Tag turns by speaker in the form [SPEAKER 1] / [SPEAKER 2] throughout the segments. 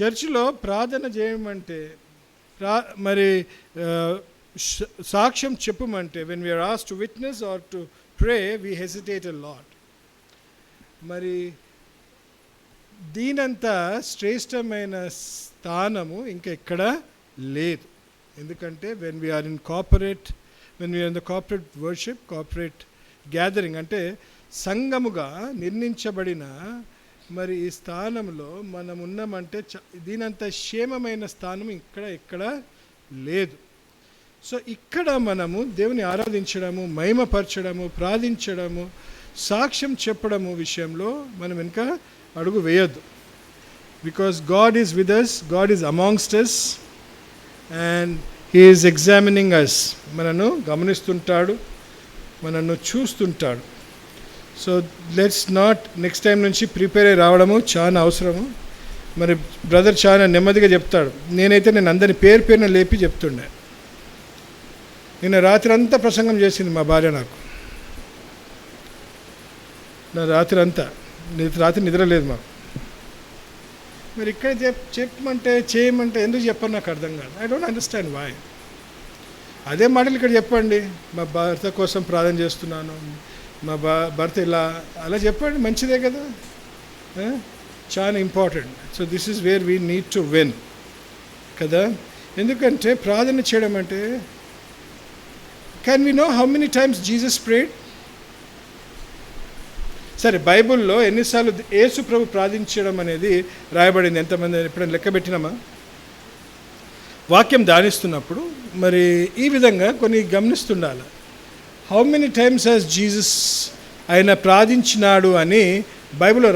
[SPEAKER 1] చర్చిలో ప్రార్థన చేయమంటే మరి సాక్ష్యం చెప్పమంటే when we are asked to witness or to pray we hesitate a lot. మరి దీనంత శ్రేష్టమైన స్థానము ఇంకా ఎక్కడ లేదు. ఎందుకంటే when we are in the corporate worship, corporate gathering, అంటే సంఘముగా నిర్ణయించబడిన మరి ఈ స్థానంలో మనం ఉన్నామంటే దీనంత క్షేమమైన స్థానం ఎక్కడ లేదు. సో ఇక్కడ మనము దేవుని ఆరాధించడము, మహిమపరచడము, ప్రార్థించడము, సాక్ష్యం చెప్పడము విషయంలో మనం ఇంకా అడుగు వేయొద్దు. Because God is with us, God is amongst us and he is examining us. మనను గమనిస్తుంటాడు, మనను చూస్తుంటాడు. So let's not next time నుంచి ప్రిపేర్ అయ్యి రావడము చాలా అవసరము. మరి బ్రదర్ చాలా నెమ్మదిగా చెప్తాడు. నేను అందరిని పేరున లేపి చెప్తుండే. నిన్న రాత్రి అంతా ప్రసంగం చేసింది మా భార్య నాకు. రాత్రి నిద్ర లేదు మాకు. మరి ఇక్కడ చెప్పమంటే చేయమంటే ఎందుకు చెప్పని నాకు అర్థం కాదు. I don't understand why. అదే మాటలు ఇక్కడ చెప్పండి, మా భర్త కోసం ప్రార్థన చేస్తున్నాను, మా భర్త అలా చెప్పండి, మంచిదే కదా, చాలా important. So this is where we need to win కదా. ఎందుకంటే ప్రార్థన చేయడం అంటే can we know how many times Jesus prayed? సరే, బైబుల్లో ఎన్నిసార్లు యేసు ప్రభు ప్రార్థించడం అనేది రాయబడింది, ఎంతమంది ఎప్పుడైనా లెక్క పెట్టినామా? వాక్యం ధ్యానిస్తున్నప్పుడు మరి ఈ విధంగా కొన్ని గమనిస్తుండాలి. How many times has Jesus ఆయన ప్రార్థించినాడు అని బైబిల్లో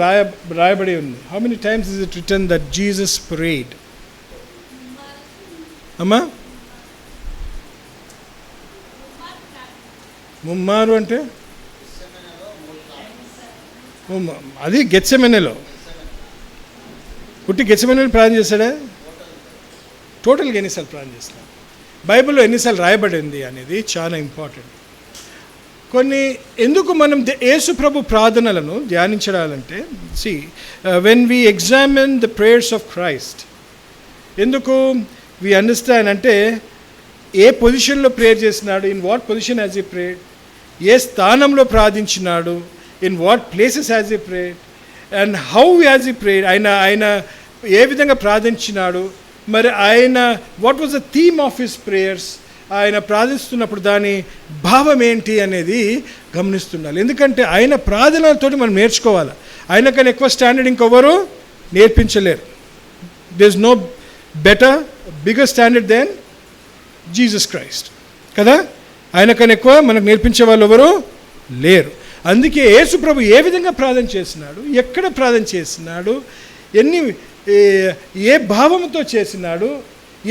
[SPEAKER 1] రాయబడి ఉంది. How many times is it written that Jesus prayed? అమ్మా, ముమ్మారు అంటే అది గెత్సెమనేలో గెత్సెమనేలో ప్రార్థన చేశాడా? టోటల్గా ఎన్నిసార్లు ప్రార్థన చేస్తాడు? బైబిల్లో ఎన్నిసార్లు రాయబడింది అనేది చాలా ఇంపార్టెంట్. ఎందుకు మనం యేసు ప్రభు ప్రార్థనలను ధ్యానించాలంటే when we examine the prayers of Christ, ఎందుకు వీ అండర్స్టాండ్ అంటే ఏ పొజిషన్లో ప్రేయర్ చేసినాడు, in what position has he prayered, ఏ స్థానంలో ప్రార్థించినాడు, in what places has he prayered and how has he prayered, ఆయన ఏ విధంగా ప్రార్థించినాడు, మరి ఆయన what was the theme of his prayers, ఆయన ప్రార్థిస్తున్నప్పుడు దాని భావం ఏంటి అనేది గమనిస్తుండాలి. ఎందుకంటే ఆయన ప్రార్థనలతో మనం నేర్చుకోవాలి. ఆయనకన్నా ఎక్కువ స్టాండర్డ్ ఇంకెవరు నేర్పించలేరు. There is no better bigger standard than Jesus Christ కదా. ఆయనకన్నా ఎక్కువ మనకు నేర్పించే వాళ్ళు ఎవరు లేరు. అందుకే యేసు ప్రభు ఏ విధంగా ప్రార్థన చేసినాడు, ఎక్కడ ప్రార్థన చేసినాడు, ఏ భావంతో చేసినాడు,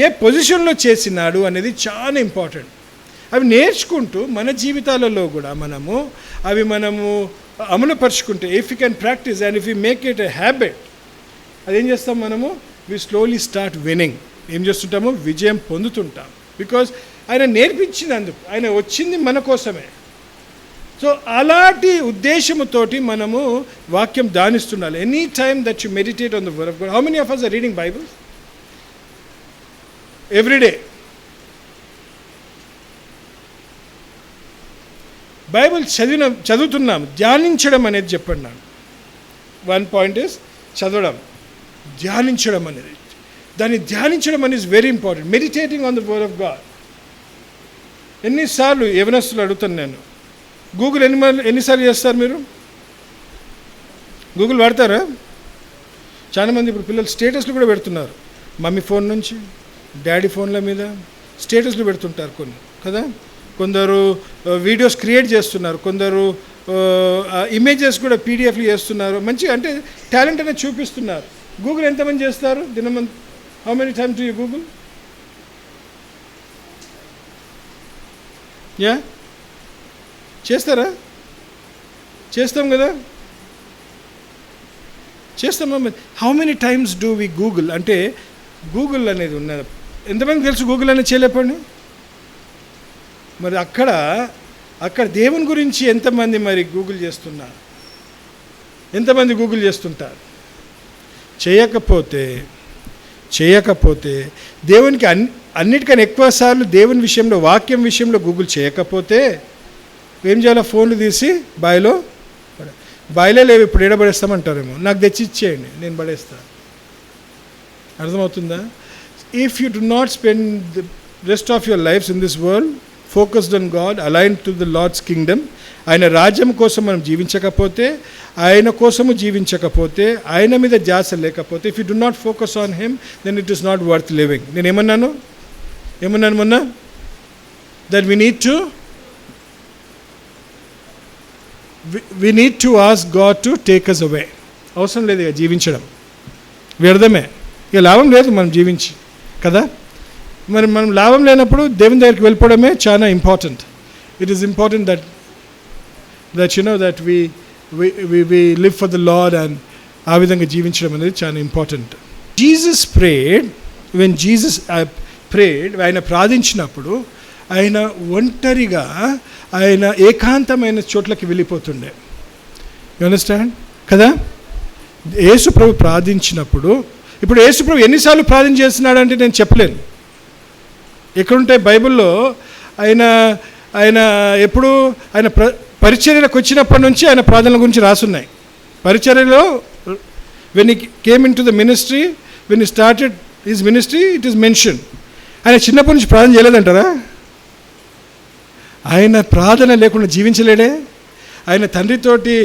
[SPEAKER 1] ఏ పొజిషన్లో చేసినాడు అనేది చాలా ఇంపార్టెంట్. అవి నేర్చుకుంటూ మన జీవితాలలో కూడా మనము అమలుపరుచుకుంటే, if you can practise and if you make it a habit, అదేం చేస్తాం మనము, వి స్లోలీ స్టార్ట్ విన్నింగ్. ఏం చేస్తుంటాము, విజయం పొందుతుంటాం. బికాజ్ ఆయన నేర్పించినందుకు, ఆయన వచ్చింది మన కోసమే. సో అలాంటి ఉద్దేశముతోటి మనము వాక్యం ధ్యానిస్తుండాలి. Any time that you meditate on the word of God. How many of us are reading Bible every day? Bible చదువుతున్నాం, ధ్యానించడం అనేది చెప్పండి నాకు. వన్ పాయింట్ ఇస్ చదవడం, ధ్యానించడం అనేది. దాన్ని ధ్యానించడం అనేది very important. Meditating on the word of God. ఎన్నిసార్లు యవనస్తులు అడుగుతాను నేను, గూగుల్ ఎన్నిసార్లు చేస్తారు మీరు? గూగుల్ వాడతారా? చాలామంది ఇప్పుడు పిల్లలు స్టేటస్లు కూడా పెడుతున్నారు. మమ్మీ ఫోన్ నుంచి డాడీ ఫోన్ల మీద స్టేటస్లు పెడుతుంటారు కొన్ని కదా. కొందరు వీడియోస్ క్రియేట్ చేస్తున్నారు, కొందరు ఇమేజెస్ కూడా పీడిఎఫ్లు చేస్తున్నారు. మంచిగా అంటే టాలెంట్ అనేది చూపిస్తున్నారు. గూగుల్ ఎంతమంది చేస్తారు దినమంది? How many times do you Google? Yeah, చేస్తారా? చేస్తాం కదా, చేస్తామా? How many times do we Google? అంటే గూగుల్ అనేది ఉన్నది. ఎంతమంది తెలుసు గూగుల్ అనేది చేయలేపండి? మరి అక్కడ దేవుని గురించి ఎంతమంది మరి గూగుల్ చేస్తున్నారు? ఎంతమంది గూగుల్ చేస్తుంటారు? చేయకపోతే చేయకపోతే, దేవునికి అన్నిటికన్నా ఎక్కువ సార్లు దేవుని విషయంలో, వాక్యం విషయంలో గూగుల్ చేయకపోతే ఏం చేయాలో? ఫోన్లు తీసి బాయిలో లేవు, ఇప్పుడు ఏడబడేస్తామంటారేమో. నాకు తెచ్చి ఇచ్చేయండి, నేను పడేస్తాను. అర్థమవుతుందా? If you do not spend the rest of your lives in this world focused on God, align to the lord's kingdom, ఆయన రాజ్యం కోసం మనం జీవించకపోతే, ఆయన కోసము జీవించకపోతే, ఆయన మీద ధ్యాస లేకపోతే, if you do not focus on him, then it is not worth living. నేను ఏమన్నాను మొన్న? That we need to ask God to take us away. అవసరం లేదు ఇక జీవించడం, వ్యర్థమే, ఇక లాభం లేదు మనం జీవించి కదా. మరి మనం లాభం లేనప్పుడు దేవుని దగ్గరికి వెళ్ళిపోవడమే చాలా important. It is important that you know that we live for the Lord, and ఆ విధంగా జీవించడం అనేది చాలా important. Jesus prayed, when Jesus prayed, ఆయన ప్రార్థించినప్పుడు ఆయన ఒంటరిగా, ఆయన ఏకాంతమైన చోట్లకి వెళ్ళిపోతుండే. యు అండర్స్టాండ్ కదా? యేసు ప్రభు ప్రార్థించినప్పుడు, ఇప్పుడు యేసు ప్రభు ఎన్నిసార్లు ప్రార్థన చేస్తున్నాడంటే నేను చెప్పలేను. ఎక్కడుంటే బైబిల్లో ఆయన ఎప్పుడు ఆయన పరిచర్యలకు వచ్చినప్పటి నుంచి ఆయన ప్రార్థనల గురించి రాసున్నాయి. పరిచర్యలో when he came in to the ministry, when he started his ministry, it is mention. ఆయన చిన్నప్పటి నుంచి ప్రార్థన చేయలేదంటారా? ఆయన ప్రార్థన లేకుండా జీవించలేడే. ఆయన తండ్రితోటి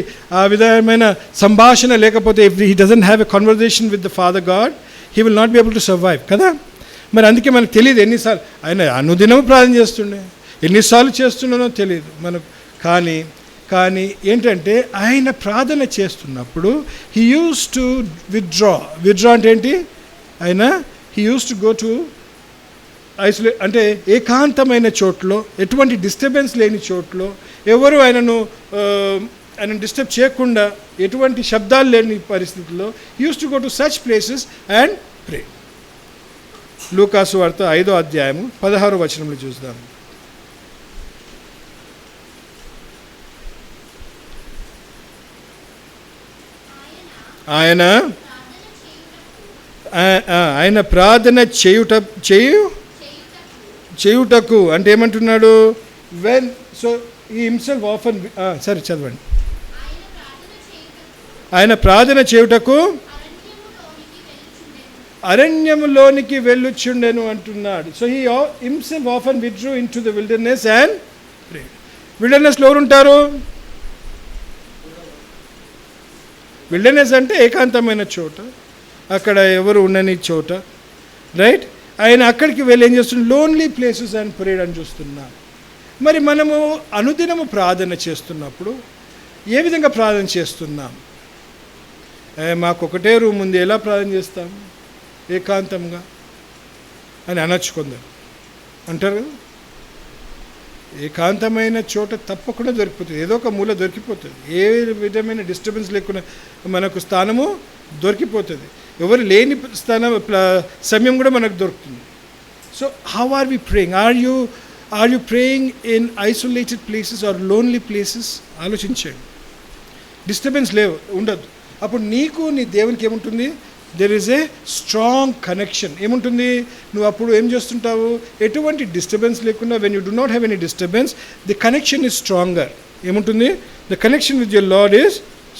[SPEAKER 1] ఆ విధమైన సంభాషణ లేకపోతే, if he doesn't have a conversation with the father God, he will not be able to survive కదా. మరి అందుకే మనకు తెలియదు ఎన్నిసార్లు ఆయన అనుదినం ప్రార్థన చేస్తుండే, ఎన్నిసార్లు చేస్తున్నానో తెలియదు మనకు. కానీ ఏంటంటే ఆయన ప్రార్థన చేస్తున్నప్పుడు హీ యూస్ టు విత్డ్రా అంటే ఏంటి? He use to go to isolate, అంటే ఏకాంతమైన చోట్లో, ఎటువంటి డిస్టర్బెన్స్ లేని చోట్లో, ఎవరు ఆయనను డిస్టర్బ్ చేయకుండా, ఎటువంటి శబ్దాలు లేని పరిస్థితుల్లో use to go to such places and pray. లూకాసు వార్త 5వ అధ్యాయము 16వ వచనంలో చూద్దాం. ఆయన ప్రార్థన చేయుటకు అంటే ఏమంటున్నాడు? When so he himself often, సరే చదవండి. ఆయన ప్రార్థన చేయుటకు అరణ్యములోనికి వెళ్ళుచుండెను అంటున్నాడు. So he himself often withdrew into the wilderness and prayed. విల్డర్నెస్లో ఎవరుంటారు? విల్డర్నెస్ అంటే ఏకాంతమైన చోట, అక్కడ ఎవరు ఉండని చోట, రైట్? ఆయన అక్కడికి వెళ్ళి ఏం చేస్తున్నాడు? లోన్లీ ప్లేసెస్ అండ్ ప్రేడ్ అని చూస్తున్నాం. మరి మనము అనుదినము ప్రార్థన చేస్తున్నప్పుడు ఏ విధంగా ప్రార్థన చేస్తున్నాం? మాకు ఒకటే రూమ్ ఉంది, ఎలా ప్రార్థన చేస్తాం? ఏకాంతంగా అని అనొచ్చుకుందాం అంటారు కదా. ఏకాంతమైన చోట తప్పకుండా దొరికిపోతుంది, ఏదో ఒక మూల దొరికిపోతుంది. ఏ విధమైన డిస్టర్బెన్స్ లేకుండా మనకు స్థానము దొరికిపోతుంది. ఎవరు లేని సమయం కూడా మనకు దొరుకుతుంది. So how are we praying? Are you praying in isolated places or lonely places? ఆలోచించండి. డిస్టర్బెన్స్ ఉండదు. అప్పుడు నీకు నీ దేవునికి ఏముంటుంది? There is a strong connection. ఏముంటుంది? నువ్వు అప్పుడు ఏం చేస్తుంటావు? ఎటువంటి డిస్టర్బెన్స్ లేకుండా, when you do not have any disturbance, the connection is stronger. ఏముంటుంది? The connection with your Lord is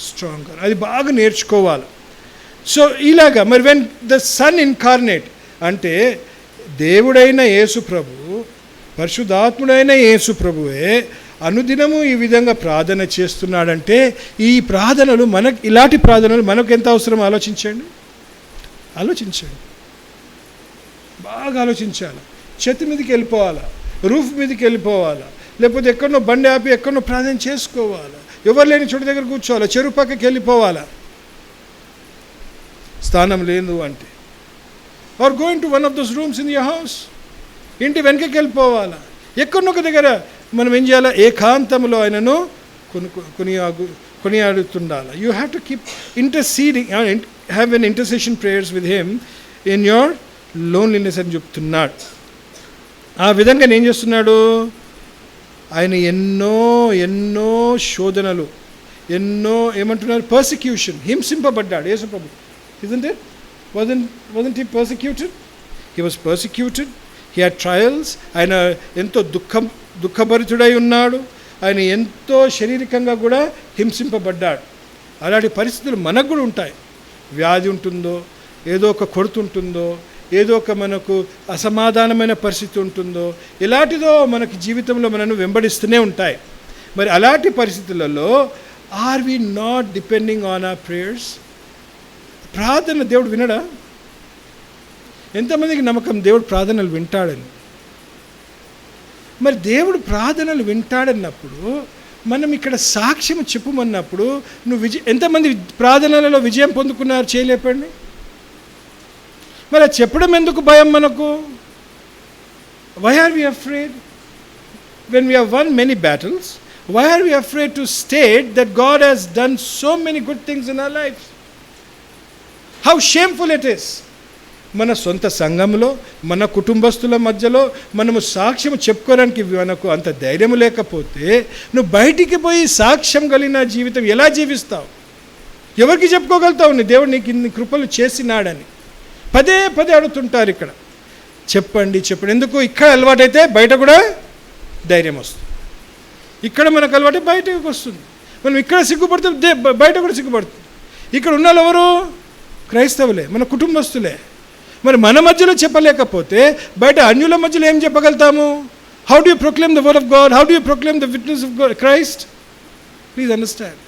[SPEAKER 1] stronger. అది బాగా నేర్చుకోవాలి. సో ఇలాగా మరి వెన్ ద సన్ ఇన్కార్నేట్ అంటే దేవుడైన యేసు ప్రభు, పరిశుద్ధాత్ముడైన యేసు ప్రభువే అనుదినము ఈ విధంగా ప్రార్థన చేస్తున్నాడంటే, ఈ ప్రార్థనలు ఇలాంటి ప్రార్థనలు మనకు ఎంత అవసరం ఆలోచించండి. బాగా ఆలోచించాలి. చెత్త మీదకి వెళ్ళిపోవాలా, రూఫ్ మీదకి వెళ్ళిపోవాలా, లేకపోతే ఎక్కడనో బండి ఆపి ఎక్కడనో ప్రార్థన చేసుకోవాలా, ఎవరు లేని చోటు దగ్గర కూర్చోవాలా, చెరువు పక్కకి వెళ్ళిపోవాలా స్థానం లేదు అంటే, or going to one of those rooms in your house, ఇంటి వెనకకి వెళ్ళిపోవాలా, ఎక్కడనొక దగ్గర మనం ఏం చేయాలా? ఏకాంతంలో ఆయనను కొనియాడుతుండాలి. You have to keep interceding, have an intercession prayers with him in your loneliness అని చెప్తున్నాడు. ఆ విధంగా ఏం చేస్తున్నాడు? ఆయన ఎన్నో శోధనలు, ఎన్నో ఏమంటున్నారు? పర్సిక్యూషన్, హింసింపబడ్డాడు యేసుప్రభు. ఇదంటే wasn't he persecuted? He was persecuted. He had trials. ఆయన ఎంతో దుఃఖభరితుడై ఉన్నాడు. ఆయన ఎంతో శారీరకంగా కూడా హింసింపబడ్డాడు. అలాంటి పరిస్థితులు మనకు కూడా ఉంటాయి. వ్యాధి ఉంటుందో, ఏదో ఒక కొడుతుంటుందో, ఏదో ఒక మనకు అసమాధానమైన పరిస్థితి ఉంటుందో, ఎలాంటిదో మనకి జీవితంలో మనను వెంబడిస్తూనే ఉంటాయి. మరి అలాంటి పరిస్థితులలో are we not depending on our prayers? ప్రార్థన దేవుడు వినడా? ఎంతమందికి నమ్మకం దేవుడు ప్రార్థనలు వింటాడని? మరి దేవుడు ప్రార్థనలు వింటాడన్నప్పుడు మనం ఇక్కడ సాక్ష్యం చెప్పుమన్నప్పుడు నువ్వు ఎంతమంది ప్రార్థనలలో విజయం పొందుకున్నారు చేయలేపండి. మరి అది చెప్పడం ఎందుకు భయం మనకు? Why are we afraid when we have one many battles? Why are we afraid to state that God has done so many good things in our life? How shameful it is. మన సొంత సంఘంలో, మన కుటుంబస్తుల మధ్యలో మనము సాక్ష్యం చెప్పుకోవడానికి మనకు అంత ధైర్యం లేకపోతే నువ్వు బయటికి పోయి సాక్ష్యం కలిగిన జీవితం ఎలా జీవిస్తావు? ఎవరికి చెప్పుకోగలుగుతావు నీ దేవుడు నీకు ఇన్ని కృపలు చేసినాడని? పదే పదే అడుగుతుంటారు ఇక్కడ. చెప్పండి. ఎందుకు? ఇక్కడ అలవాటైతే బయట కూడా ధైర్యం వస్తుంది. ఇక్కడ మనకు అలవాటు బయటకు వస్తుంది. మనం ఇక్కడ సిగ్గుపడుతుంది, బయట కూడా సిగ్గుపడుతుంది. ఇక్కడ ఉన్న వాళ్ళు ఎవరు? క్రైస్తవులే, మన కుటుంబస్తులే. మరి మన మధ్యలో చెప్పలేకపోతే బయట అన్యుల మధ్యలో ఏం చెప్పగలుగుతాము? How do you proclaim the word of God? How do you proclaim the witness of Christ? Please understand,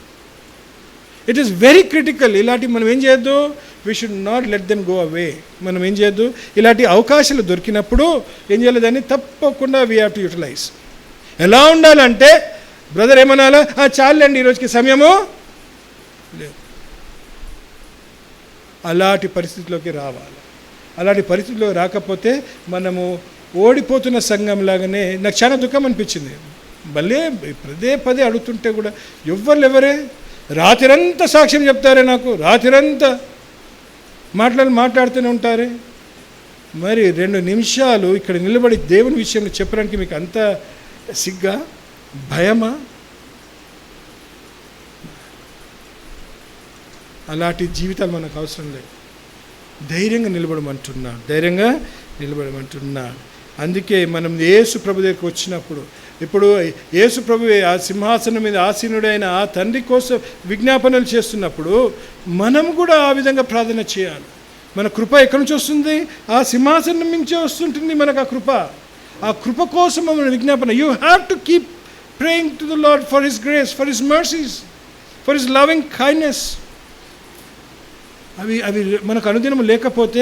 [SPEAKER 1] it is very critical. ఇలాంటి మనం ఏం చేయొద్దు? We should not let them go away. మనం ఏం చేయొద్దు? ఇలాంటి అవకాశాలు దొరికినప్పుడు ఏం చేయాలి? దాన్ని తప్పకుండా వీ హ్యావ్ టు యూటిలైజ్. ఎలా ఉండాలంటే బ్రదర్ ఏమనాలా? చాలండి ఈరోజుకి సమయము లేదు. అలాంటి పరిస్థితిలోకి రావాలి. అలాంటి పరిస్థితిలో రాకపోతే మనము ఓడిపోతున్న సంఘంలాగానే. నాకు చాలా దుఃఖం అనిపించింది. భలే పదే అడుగుతుంటే కూడా ఎవరే రాత్రంతా సాక్ష్యం చెప్తారే, నాకు రాత్రంతా మాట్లాడుతూనే ఉంటారే. మరి 2 నిమిషాలు ఇక్కడ నిలబడి దేవుని విషయంలో చెప్పడానికి మీకు అంత సిగ్గా, భయమా? అలాంటి జీవితాలు మనకు అవసరం లేదు. ధైర్యంగా నిలబడమంటున్నా. అందుకే మనం యేసు ప్రభు దగ్గరికి వచ్చినప్పుడు, ఇప్పుడు యేసు ప్రభు ఆ సింహాసనం మీద ఆసీనుడైన ఆ తండ్రి కోసం విజ్ఞాపనలు చేస్తున్నప్పుడు మనం కూడా ఆ విధంగా ప్రార్థన చేయాలి. మన కృప ఎక్కడి నుంచి వస్తుంది? ఆ సింహాసనం నుంచే వస్తుంటుంది మనకు ఆ కృప. ఆ కృప కోసం మన విజ్ఞాపన. You have to keep praying to the lord for his grace, for his mercies, for his loving kindness. అవి మనకు అనుదినం లేకపోతే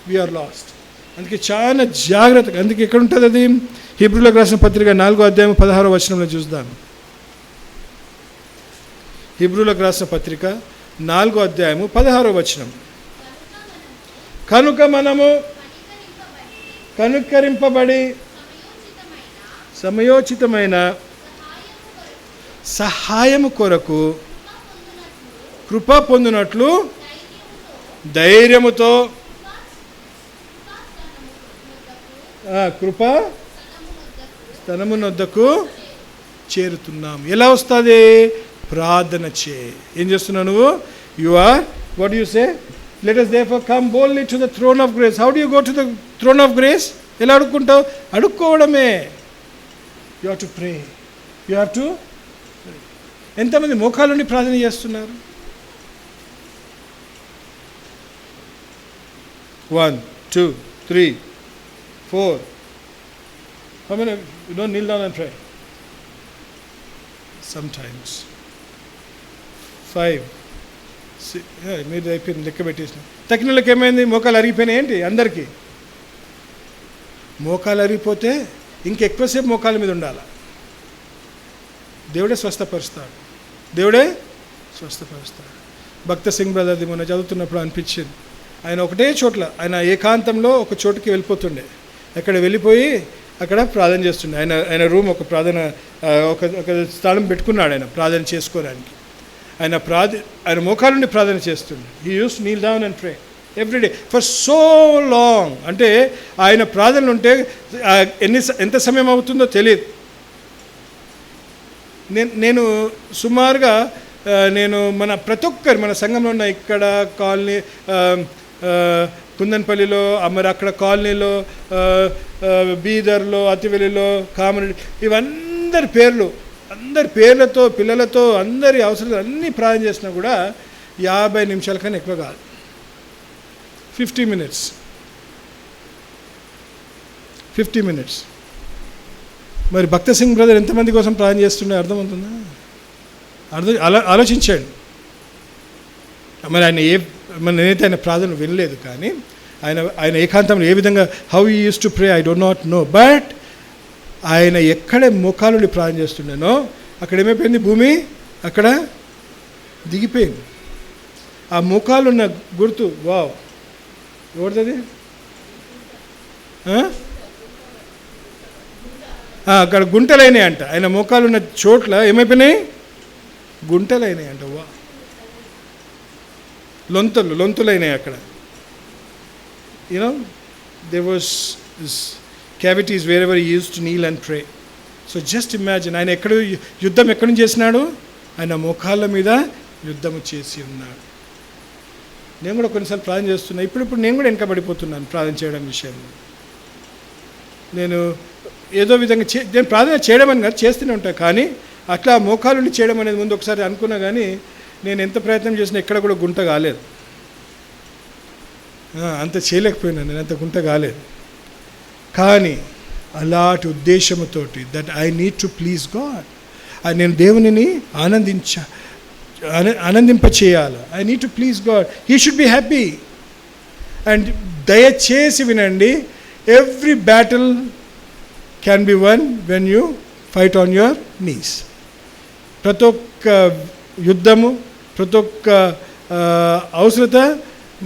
[SPEAKER 1] వీఆర్ లాస్ట్. అందుకే చాలా జాగ్రత్తగా. అందుకే ఎక్కడ ఉంటుంది అది? హీబ్రూలకు రాసిన పత్రిక 4వ అధ్యాయం 16వ వచనంలో చూద్దాం. హీబ్రూలకు రాసిన పత్రిక 4వ అధ్యాయము 16వ వచనం. కనుక మనము కనుకరింపబడి సమయోచితమైన సహాయము కొరకు కృప పొందినట్లు ధైర్యముతో కృప స్థలమునొద్దకు చేరుతున్నాం. ఎలా వస్తుంది? ప్రార్థన చే. ఏం చేస్తున్నావు నువ్వు? You are what you say? Let us therefore come boldly to the throne of grace. How do you go to the throne of grace? ఎలా అడుక్కుంటావు? అడుక్కోవడమే. You have to pray. You have to. ఎంతమంది మోకాళ్ళుండి ప్రార్థన చేస్తున్నారు? 1, 2, 3, 4. How many? You don't kneel down and pray. Sometimes 5, 6. మీరు అయిపోయింది, లెక్క పెట్టేసిన. తక్కినోళ్ళకి ఏమైంది? మోకాలు అరిగిపోయినాయి. ఏంటి అందరికీ? మోకాలు అరిగిపోతే ఇంకెక్కువసేపు మోకాల మీద ఉండాలి. దేవుడే స్వస్థపరుస్తాడు. భక్త సింగ్ బ్రదర్ది మొన్న చదువుతున్నప్పుడు అనిపించింది. ఆయన ఒకటే చోట్ల, ఆయన ఏకాంతంలో ఒక చోటుకి వెళ్ళిపోతుండే. అక్కడ వెళ్ళిపోయి అక్కడ ప్రార్థన చేస్తుండే. ఆయన రూమ్ ఒక ప్రార్థన ఒక స్థలం పెట్టుకున్నాడు ఆయన ప్రార్థన చేసుకోవడానికి. ఆయన మోకాల నుండి ప్రార్థన చేస్తుండే. He use to Neel down and pray everyday for so long. అంటే ఆయన ప్రార్థనలు ఉంటే ఎంత సమయం అవుతుందో తెలియదు. నేను సుమారుగా మన ప్రతి ఒక్కరు మన సంఘంలో ఉన్న ఇక్కడ కాలనీ కుందన్పల్లిలో, మరి అక్కడ కాలనీలో, బీదర్లో, అతివెలిలో, కామరెడ్డి, ఇవందరి పేర్లతో పిల్లలతో అందరి అవసరాలు అన్నీ ప్రార్థన చేసినా కూడా 50 నిమిషాల కన్నా ఎక్కువ కాదు. 50 మినిట్స్. మరి భక్త సింగ్ బ్రదర్ ఎంతమంది కోసం ప్రార్థన చేస్తుండే అర్థమవుతుందా? ఆలోచించాడు. మరి నేనైతే ఆయన ప్రార్థన వినలేదు, కానీ ఆయన ఏకాంతంలో ఏ విధంగా how he use to pray I don't not know. But ఆయన ఎక్కడ మోకాలుని ప్రార్థన చేస్తుండేనో అక్కడ ఏమైపోయింది, భూమి అక్కడ దిగిపోయింది. ఆ మోకాలున్న గుర్తు, వావ్, ఎవరిది? అక్కడ గుంటలైనాయి అంట. ఆయన మోకాలున్న చోట్ల ఏమైపోయినాయి, గుంటలైనాయి అంట. వా, లొంతులైనాయి అక్కడ. there was this cavities wherever he used to kneel and pray. So just imagine, ఆయన యుద్ధం ఎక్కడి నుంచి చేసినాడు? ఆయన మోకాళ్ళ మీద యుద్ధము చేసి ఉన్నాడు. నేను కూడా కొన్నిసార్లు ప్రార్థన చేస్తున్నా. ఇప్పుడు నేను కూడా వెనకబడిపోతున్నాను ప్రార్థన చేయడం విషయంలో. నేను ఏదో విధంగా నేను ప్రార్థన చేయడం అని కాదు, చేస్తూనే ఉంటాను, కానీ అట్లా మోకాలుండి చేయడం అనేది ముందు ఒకసారి అనుకున్నా, కానీ నేను ఎంత ప్రయత్నం చేసినా ఎక్కడ కూడా గుంట కాలేదు. అంత చేయలేకపోయినా, నేను అంత గుంట కాలేదు. కానీ అలాంటి ఉద్దేశంతోటి that I need to please God, నేను దేవునిని ఆనందింప చేయాలి. I need to please God, he should be happy. And దయచేసి వినండి, every battle can be won when you fight on your knees. ప్రతి ఒక్క యుద్ధము, ప్రతి ఒక్క అవసరత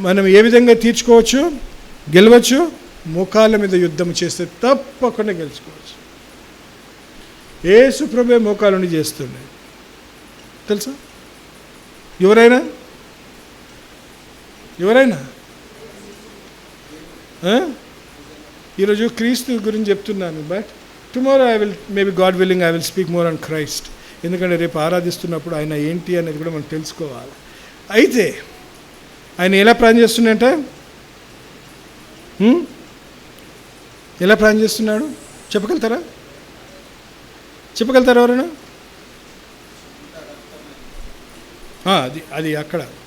[SPEAKER 1] మనం ఏ విధంగా తీర్చుకోవచ్చు, గెలవచ్చు? మోకాళ్ళ మీద యుద్ధం చేస్తే తప్పకుండా గెలుచుకోవచ్చు. యేసు ప్రభువే మోకాళ్ళని చేస్తుండే, తెలుసా? ఎవరైనా ఈరోజు క్రీస్తు గురించి చెప్తున్నాను, but tomorrow maybe God willing I will speak more on Christ. ఎందుకంటే రేపు ఆరాధిస్తున్నప్పుడు ఆయన ఏంటి అనేది కూడా మనం తెలుసుకోవాలి. అయితే ఆయన ఎలా ప్రార్థన చేస్తున్నాడంటే, ఎలా ప్రార్థన చేస్తున్నాడు చెప్పగలుగుతారా ఎవరైనా? అది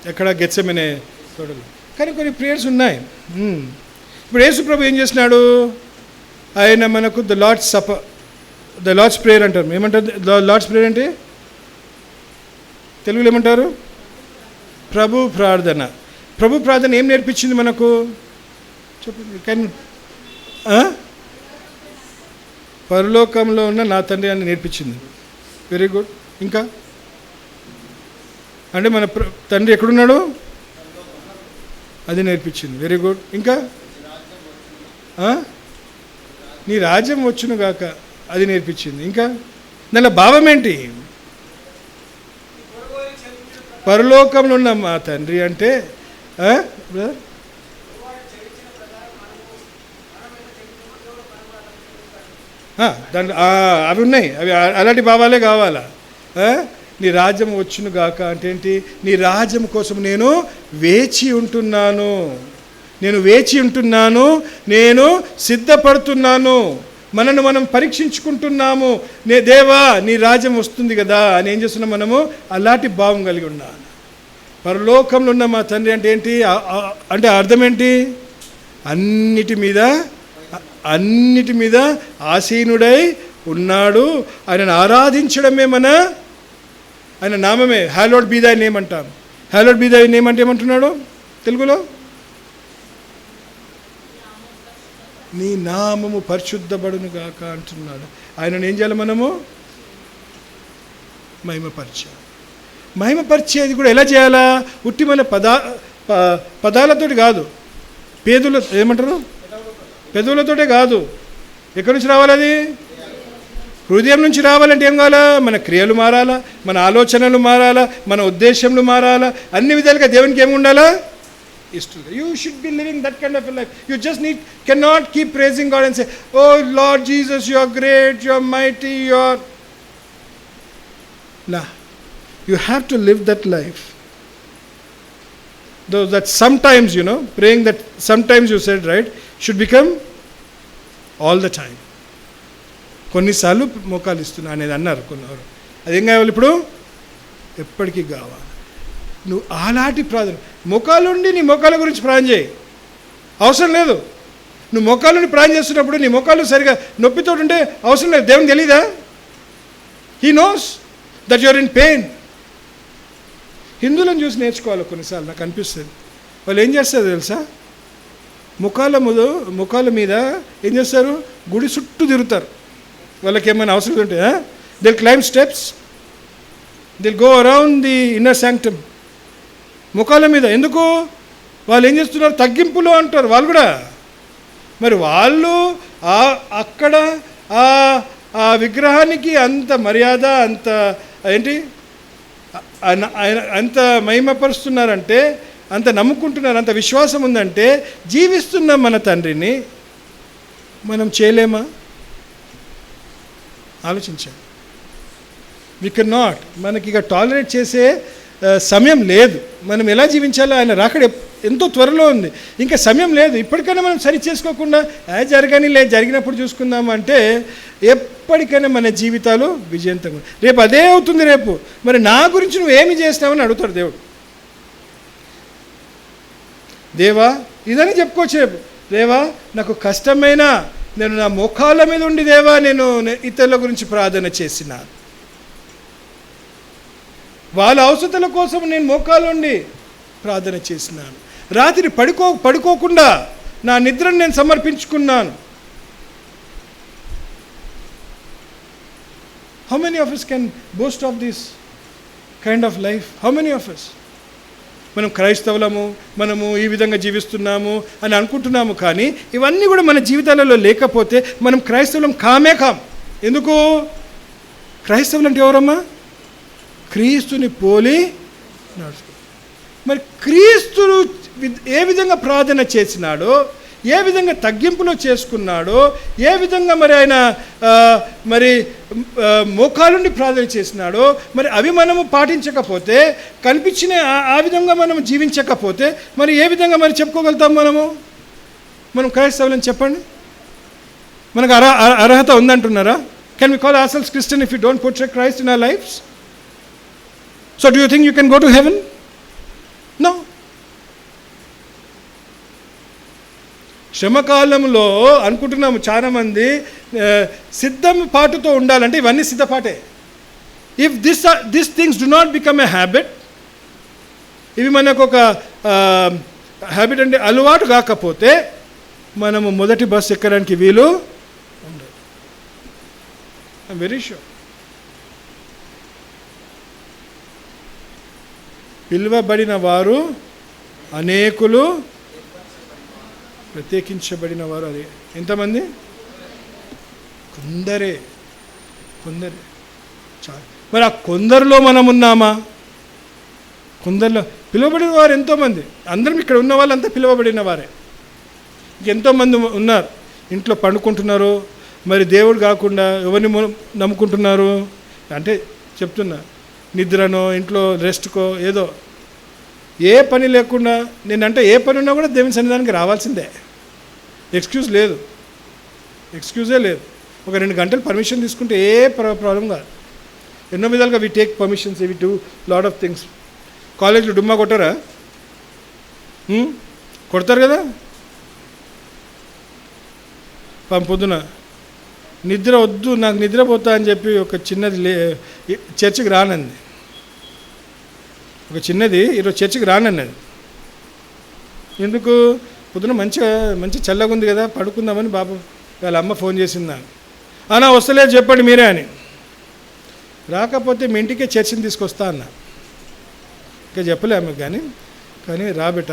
[SPEAKER 1] ఎక్కడ గెత్సెమనే తోటలో. కానీ కొన్ని ప్రేయర్స్ ఉన్నాయి. ఇప్పుడు యేసు ప్రభు ఏం చేసినాడు? ఆయన మనకు ద లార్డ్స్ ప్రేయర్ అంటారు. ఏమంటారు లార్డ్స్ ప్రేయర్ అంటే? తెలుగులో ఏమంటారు? ప్రభు ప్రార్థన. ఏం నేర్పించింది మనకు చెప్పండి. కానీ పరలోకంలో ఉన్న నా తండ్రి అని నేర్పించింది. Very good. ఇంకా అంటే మన తండ్రి ఎక్కడున్నాడు అది నేర్పించింది. Very good. ఇంకా నీ రాజ్యం వచ్చును గాక అది నేర్పించింది. ఇంకా దానిలో భావం ఏంటి? పరలోకంలో ఉన్న మా తండ్రి అంటే దాంట్లో అవి ఉన్నాయి. అవి అలాంటి భావాలే కావాలా? నీ రాజ్యం వచ్చును గాక అంటే ఏంటి? నీ రాజ్యం కోసం నేను వేచి ఉంటున్నాను, నేను సిద్ధపడుతున్నాను, మనను మనం పరీక్షించుకుంటున్నాము. దేవా నీ రాజ్యం వస్తుంది కదా అని ఏం చేస్తున్నాం మనము? అలాంటి భావం కలిగి ఉన్నాను. పరలోకంలో ఉన్న మా తండ్రి అంటే ఏంటి? అంటే అర్థం ఏంటి? అన్నిటి మీద ఆసీనుడై ఉన్నాడు. ఆయనను ఆరాధించడమే ఆయన నామమే. హ్యాలోడ్ బీ దై నేమ్ అంటాం. హ్యాలోడ్ బీ దై నేమ్ అంటే ఏమంటున్నాడు తెలుగులో? నీ నామము పరిశుద్ధపడును గాక అంటున్నాడు. ఆయనను ఏం చేయాలి మనము? మహిమపరిచేది కూడా ఎలా చేయాలా? ఉట్టి మన పదాలతోటి కాదు, పెదవులతోటే కాదు. ఎక్కడి నుంచి రావాలి? అది హృదయం నుంచి రావాలంటే ఏం కావాలా? మన క్రియలు మారాలా, మన ఆలోచనలు మారాలా, మన ఉద్దేశంలు మారాలా. అన్ని విధాలుగా దేవునికి ఏమి ఉండాలా? ఇష్టంగా. You should be living that kind of a life. You just cannot keep praising God and say, oh Lord Jesus, you are great, you are mighty, you are... No. You have to live that life. that sometimes, praying that sometimes you said, right, should become all the time. కొన్నిసార్లు మోకాలు ఇస్తున్నా అనేది అన్నారు కొన్నారు. అది ఏం కావాలి ఇప్పుడు? ఎప్పటికీ కావాలి. నువ్వు అలాంటి ప్రార్థన, మోకాలుండి నీ మోకాల గురించి ప్రార్థన చేయి, అవసరం లేదు. నువ్వు మోకాలుండి ప్రార్థన చేస్తున్నప్పుడు నీ మోకాలు సరిగా నొప్పితో ఉంటే అవసరం లేదు. దేవునికి తెలీదా? He knows that you are in pain. హిందువులను చూసి నేర్చుకోవాలి కొన్నిసార్లు, నాకు అనిపిస్తుంది. వాళ్ళు ఏం చేస్తారు తెలుసా? ముఖాల మీద ఏం చేస్తారు? గుడి చుట్టూ తిరుగుతారు. వాళ్ళకి ఏమైనా అవసరం ఉంటే they'll climb steps, they'll go around the inner sanctum. ముఖాల మీద ఎందుకు? వాళ్ళు ఏం చేస్తున్నారు? తగ్గింపులు అంటారు వాళ్ళు కూడా. మరి వాళ్ళు అక్కడ ఆ విగ్రహానికి అంత మర్యాద, అంత ఏంటి, అంత మహిమపరుస్తున్నారంటే, అంత నమ్ముకుంటున్నారు, అంత విశ్వాసం ఉందంటే, జీవిస్తున్న మన తండ్రిని మనం చేయలేమా? ఆలోచించాలి. We can not. మనకి ఇక టాలరేట్ చేసే సమయం లేదు. మనం ఎలా జీవించాలో ఆయన రాకడ ఎంతో త్వరలో ఉంది, ఇంకా సమయం లేదు. ఇప్పటికైనా మనం సరి చేసుకోకుండా జరిగినప్పుడు చూసుకుందామంటే ఎప్పటికైనా మన జీవితాలు విజయంతంగా. రేపు అదే అవుతుంది. రేపు మరి నా గురించి నువ్వేమి చేస్తావని అడుగుతాడు దేవుడు. దేవా ఇదని చెప్పుకోవచ్చు రేపు. దేవా నాకు కష్టమైన, నేను నా మోకాళ్ళ మీద ఉండి దేవా నేను ఇతరుల గురించి ప్రార్థన చేసిన, వాళ్ళ అవసరాల కోసం నేను మోకాళ్ళ ఉండి ప్రార్థన చేసినాను, రాత్రి పడుకోకుండా నా నిద్రను నేను సమర్పించుకున్నాను. How many of us can boast of this kind of life? How many of us? మనం క్రైస్తవులము, మనము ఈ విధంగా జీవిస్తున్నాము అని అనుకుంటున్నాము, కానీ ఇవన్నీ కూడా మన జీవితాలలో లేకపోతే మనం క్రైస్తవులం కామే కాం. ఎందుకు? క్రైస్తవులు అంటే ఎవరమ్మా? క్రీస్తుని పోలి నడుచుకో. మరి క్రీస్తును ఏ విధంగా ప్రార్థన చేసినాడో, ఏ విధంగా తగ్గింపులో చేసుకున్నాడో, ఏ విధంగా మరి ఆయన మోకాలుండి ప్రార్థన చేసినాడో, మరి అవి మనము పాటించకపోతే, కనిపించిన ఆ విధంగా మనం జీవించకపోతే మరి ఏ విధంగా మరి చెప్పుకోగలుగుతాం మనం క్రైస్తవులని? చెప్పండి. మనకు అర్హత ఉందంటున్నారా? Can we call ourselves Christian if we don't portray Christ in our lives? So do you think you can go to heaven? No. శ్రమకాలంలో అనుకుంటున్నాము చాలామంది సిద్ధం పాటుతో ఉండాలంటే ఇవన్నీ సిద్ధపాటే. If this things do not become a habit, ఇవి మనకు ఒక హ్యాబిట్ అంటే అలవాటు కాకపోతే మనము మొదటి బస్సు ఎక్కడానికి వీలు ఉండదు. I'm very sure. పిలువబడిన వారు అనేకులు, ప్రత్యేకించబడిన వారు అదే ఎంతమంది? కొందరే. చాలు. మరి ఆ కొందరిలో మనం ఉన్నామా? కొందరిలో పిలువబడిన వారు ఎంతోమంది. అందరం ఇక్కడ ఉన్న వాళ్ళంతా పిలువబడిన వారే. ఎంతోమంది ఉన్నారు ఇంట్లో పండుకుంటున్నారు, మరి దేవుడు కాకుండా ఎవరిని నమ్ముకుంటున్నారు అంటే చెప్తున్నా, నిద్రనో ఇంట్లో రెస్ట్కో ఏదో ఏ పని లేకుండా, నేనంటే ఏ పని ఉన్నా కూడా దేవుని సన్నిధానానికి రావాల్సిందే. ఎక్స్క్యూజే లేదు. ఒక 2 గంటలు పర్మిషన్ తీసుకుంటే ఏ ప్రాబ్లం కాదు. ఎన్నో విధాలుగా we take permissions, we do lot of things. కాలేజ్లో డుమ్మా కొట్టారా? కొడతారు కదా. పొద్దున నిద్ర వద్దు, నాకు నిద్రపోతా అని చెప్పి ఒక చిన్నది చర్చికి రానంది. ఒక చిన్నది ఈరోజు చర్చికి రానన్నది. ఎందుకు? పొద్దున మంచి చల్లగా ఉంది కదా, పడుకుందామని బాబు వాళ్ళ అమ్మ ఫోన్ చేసింది నాకు. అన్నా వస్తలేదు చెప్పండి మీరే అని. రాకపోతే మీ ఇంటికే చర్చిని తీసుకొస్తా అన్న. ఇంకా చెప్పలే ఆమెకు, కానీ రాబెట,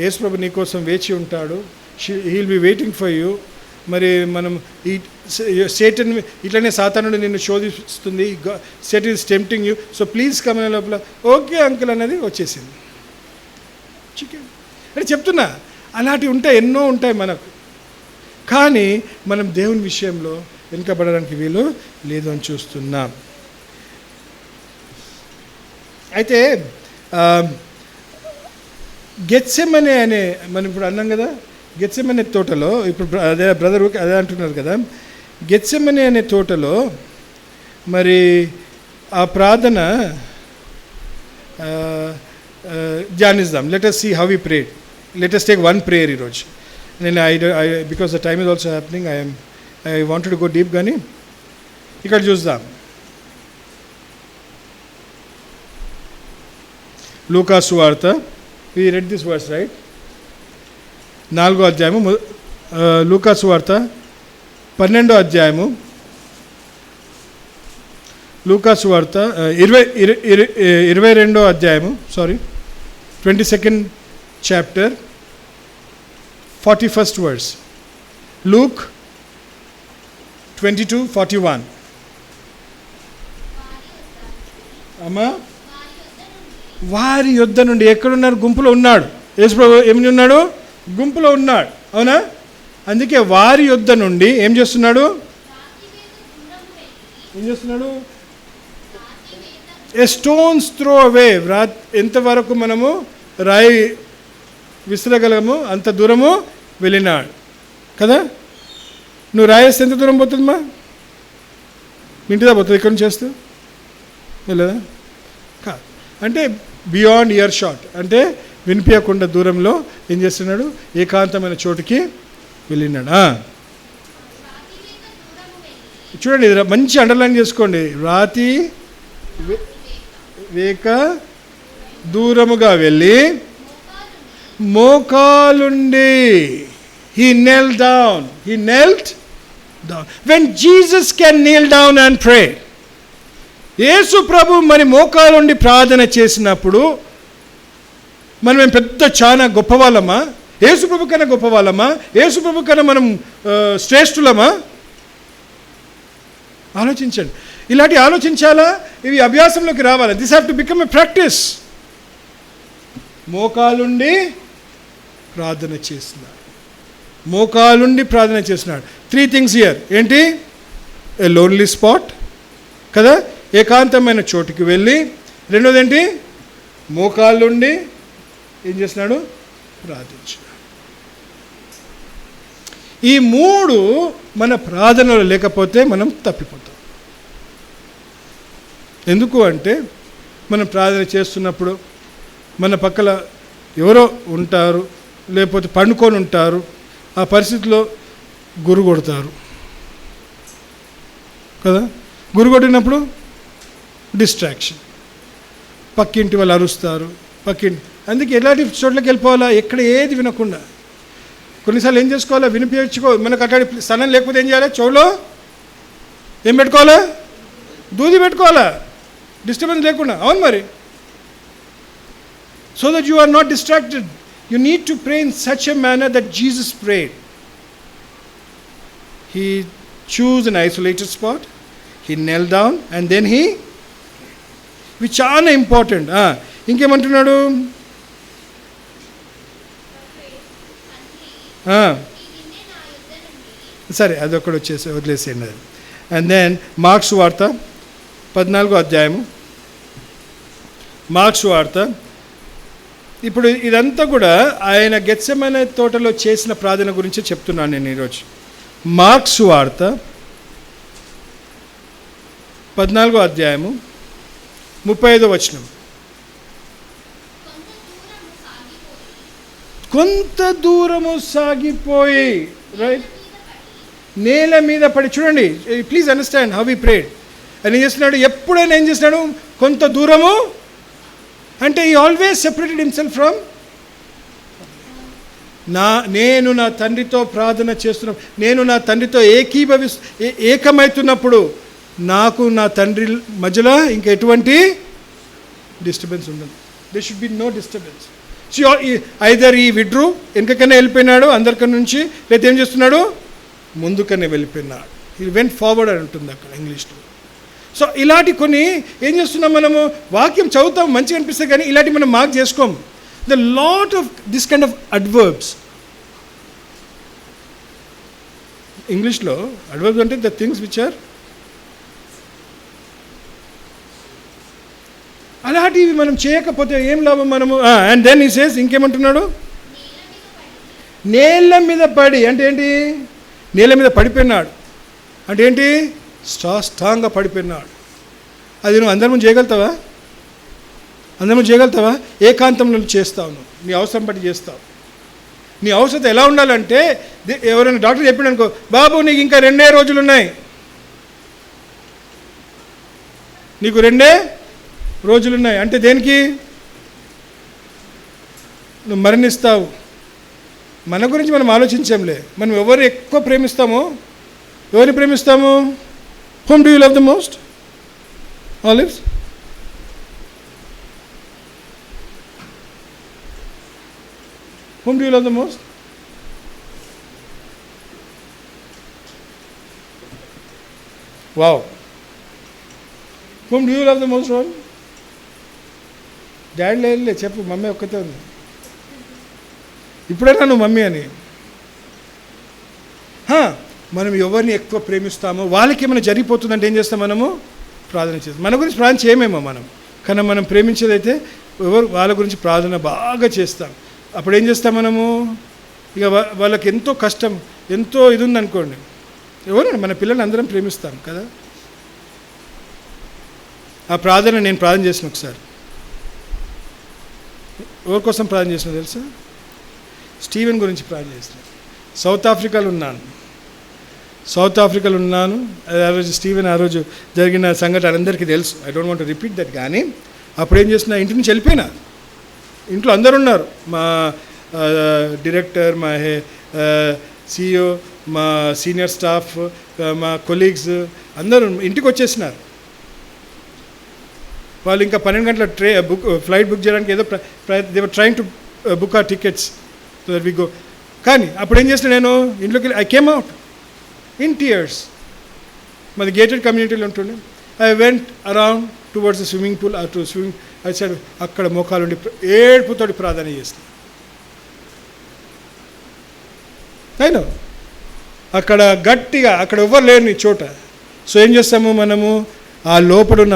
[SPEAKER 1] యేసుప్రభు నీ కోసం వేచి ఉంటాడు, he will be waiting for you. మరి మనం ఈ సేటన్ ఇట్లనే సాతానుడు నిన్ను శోధిస్తుంది, Satan is tempting you, so please come అనే లోపల ఓకే అంకుల్ అన్నది వచ్చేసింది. చికెన్ అంటే చెప్తున్నా, అలాంటివి ఉంటాయి, ఎన్నో ఉంటాయి మనకు. కానీ మనం దేవుని విషయంలో వెనుకబడడానికి వీలు లేదు అని చూస్తున్నాం. అయితే గెత్సెమనే అనే మనం ఇప్పుడు అన్నాం కదా, గెత్సెమనే తోటలో, ఇప్పుడు అదే బ్రదర్ అదే అంటున్నారు కదా, గెత్సెమనే అనే తోటలో మరి ఆ ప్రార్థన ధ్యానిద్దాం. Let us see how he prayed. Let us take one prayer ఈరోజు. నేను because the time is also happening, I wanted to go deep, కానీ ఇక్కడ చూద్దాం. లూకా సువార్త, we read this verse right, 4వ అధ్యాయము, లూకా సువార్త 12వ అధ్యాయము, లూకా సువార్త 22వ అధ్యాయము, 22nd chapter 41st verse. Luke 22:41. అమ్మా, వారి యొద్ద నుండి, ఎక్కడున్నారు? గుంపులో ఉన్నాడు యేసుప్రభు. ఏమి ఉన్నాడు? గుంపులో ఉన్నాడు, అవునా? అందుకే వారి యొద్ద నుండి ఏం చేస్తున్నాడు? ఏ స్టోన్స్ త్రో అవే. ఎంతవరకు మనము రాయి విసరగలము అంత దూరము వెళ్ళినాడు కదా. నువ్వు రాయేస్తే ఎంత దూరం పోతుందమ్మా? ఇంటిదా పోతుంది, ఇక్కడ నుంచి చేస్తూ వెళ్ళదా? కాదు, అంటే బియాండ్ ఇయర్ షాట్, అంటే వినిపించకుండా దూరంలో ఏం చేస్తున్నాడు? ఏకాంతమైన చోటుకి వెళ్ళినాడు. చూడండి, ఇది మంచి అండర్లైన్ చేసుకోండి. రాతి వేక దూరముగా వెళ్ళి మోకాలుండి, he knelt down. When Jesus can kneel down and pray, యేసు ప్రభు మరి మోకాలుండి ప్రార్థన చేసినప్పుడు మనం పెద్ద చాలా గొప్పవాళ్ళమా? యేసు ప్రభు కన్నా గొప్పవాళ్ళమా? యేసు ప్రభు కన్నా మనం శ్రేష్ఠులమా? ఆలోచించండి. ఇలాంటి ఆలోచించాలా? ఇవి అభ్యాసంలోకి రావాలి. This have to become a practice. మోకాలుండి ప్రార్థన చేస్తున్నాడు, మోకాలుండి ప్రార్థన చేస్తున్నాడు. 3 things హియర్. ఏంటి? ఏ లోన్లీ స్పాట్ కదా, ఏకాంతమైన చోటుకి వెళ్ళి. రెండోది ఏంటి? మోకాళ్ళుండి ఏం చేస్తున్నాడు? ప్రార్థించాడు. ఈ 3 మన ప్రార్థనలో లేకపోతే మనం తప్పిపోతాం. ఎందుకు అంటే మనం ప్రార్థన చేస్తున్నప్పుడు మన పక్కల ఎవరో ఉంటారు, లేకపోతే పండుకొని ఉంటారు. ఆ పరిస్థితిలో గురు కొడతారు కదా. గురు కొట్టినప్పుడు డిస్ట్రాక్షన్, పక్కింటి వాళ్ళు అరుస్తారు, పక్కింటి. అందుకే ఎలాంటి చోట్లకి వెళ్ళిపోవాలా? ఎక్కడ ఏది వినకుండా. కొన్నిసార్లు ఏం చేసుకోవాలా? వినిపించుకో. మనకు అట్లాంటి స్థలం లేకపోతే ఏం చేయాలి? చెవులో ఏం పెట్టుకోవాలా? దూది పెట్టుకోవాలా, డిస్టర్బెన్స్ లేకుండా. అవును మరి. So that you are not distracted, you need to pray in such a manner that Jesus prayed. He chose an isolated spot, he knelt down, and then he, which are important. ఇంకేమంటున్నాడు? సరే, అదొక్కడు వదిలేసేయండి అది. And then marks వార్త 14వ అధ్యాయము, marks వార్త. ఇప్పుడు ఇదంతా కూడా ఆయన గెత్సెమనే తోటలో చేసిన ప్రార్థన గురించి చెప్తున్నాను నేను ఈరోజు. మార్క్స్ వార్త 14వ అధ్యాయము 35వ వచనం. కొంత దూరము సాగిపోయి, రైట్, నేల మీద పడి. చూడండి, please understand how he prayed. అని ఏం చేస్తున్నాడు? ఎప్పుడైనా ఏం చేస్తున్నాడు? కొంత దూరము అంటే he always separated himself from. నేను నా తండ్రితో ప్రార్థన చేస్తున్నా, నేను నా తండ్రితో ఏకమవుతున్నప్పుడు నాకు నా తండ్రి మధ్యలో ఇంకా ఎటువంటి డిస్టర్బెన్స్ ఉండదు. They should be no disturbance. Either he withdrew, వెనకకనే వెళ్ళిపోయినాడు అందరికన్నా నుంచి, లేదా ఏం చేస్తున్నాడు? ముందుకనే వెళ్ళిపోయినాడు. ఈ వెంట్ ఫార్వర్డ్ అని ఉంటుంది అక్కడ ఇంగ్లీష్లో. సో ఇలాంటి కొన్ని ఏం చేస్తున్నాం మనము? వాక్యం చదువుతాం, మంచిగా అనిపిస్తుంది, కానీ ఇలాంటి మనం మార్క్ చేసుకోము. The lot of this kind of adverbs. ఇంగ్లీష్లో అడ్వర్బ్స్ అంటే ద థింగ్స్ విచ్ ఆర్, అలాంటి అలాంటివి మనం చేయకపోతే ఏం లాభం మనము. అండ్ దెన్ ఈ సేస్ ఇంకేమంటున్నాడు, నేల మీద పడి అంటే ఏంటి, నేల మీద పడిపోయినాడు అంటే ఏంటి, స్ట్రాంగ్గా పడిపోయినాడు. అది నువ్వు అందరి ముందు చేయగలుగుతావా, అందరి ముందు చేయగలుగుతావా? ఏకాంతంలో చేస్తావు, నువ్వు నీ అవసరం బట్టి చేస్తావు. నీ అవసరం ఎలా ఉండాలంటే, ఎవరైనా డాక్టర్ చెప్పాడు అనుకో, బాబు నీకు ఇంకా 2 రోజులు ఉన్నాయి, నీకు 2 రోజులు ఉన్నాయి అంటే దేనికి, నువ్వు మరణిస్తావు. మన గురించి మనం ఆలోచించాంలే. మనం ఎవరు ఎక్కువ ప్రేమిస్తామో, ఎవరిని ప్రేమిస్తాము? Whom do you love the most? Olives, whom do you love the most? Wow. Whom do you love the most, Ron? Daddy లేదులే, చెప్పు, మమ్మీ ఒక్కతే ఉంది. ఇప్పుడైనా నువ్వు మమ్మీ అని. మనం ఎవరిని ఎక్కువ ప్రేమిస్తామో వాళ్ళకి ఏమైనా జరిగిపోతుందంటే ఏం చేస్తాం, మనము ప్రార్థన చేస్తాం. మన గురించి ప్రార్థన చేయమేమో మనం, కానీ మనం ప్రేమించేదైతే ఎవరు వాళ్ళ గురించి ప్రార్థన బాగా చేస్తాం. అప్పుడు ఏం చేస్తాం మనము, ఇక వాళ్ళకి ఎంతో కష్టం, ఎంతో ఇది ఉందనుకోండి, ఎవరు మన పిల్లల్ని అందరం ప్రేమిస్తాం కదా. ఆ ప్రార్థన నేను ప్రార్థన చేసిన ఒకసారి, ఎవరి కోసం ప్రార్థన చేసిన తెలుసా? స్టీవెన్ గురించి ప్రార్థన చేసిన. సౌత్ ఆఫ్రికాలో ఉన్నాను. ఆ రోజు స్టీవెన్, ఆ రోజు జరిగిన సంఘటన అందరికీ తెలుసు. I don't want to repeat that. కానీ అప్పుడు ఏం చేసిన, ఇంటి నుంచి వెళ్ళిపోయినా. ఇంట్లో అందరు ఉన్నారు, మా డైరెక్టర్, మా CEO, మా సీనియర్ స్టాఫ్, మా కొలీగ్స్ అందరూ ఇంటికి వచ్చేసినారు. వాళ్ళు ఇంకా 12 గంటల ఫ్లైట్ బుక్ చేయడానికి ఏదో they were trying to book our tickets so that we go. కానీ అప్పుడు ఏం చేసిన, నేను ఇంట్లోకి వెళ్ళి I came out in tears. మాది గేటెడ్ కమ్యూనిటీలో ఉంటుండే. I went around towards the swimming pool to swimming. అది సైడ్ అక్కడ మోకాలుండి ఏడుపుతోటి ప్రార్థన చేస్తాను. అయినా అక్కడ గట్టిగా, అక్కడ ఎవ్వరు లేని చోట. సో ఏం చేస్తాము మనము, ఆ లోపడున్న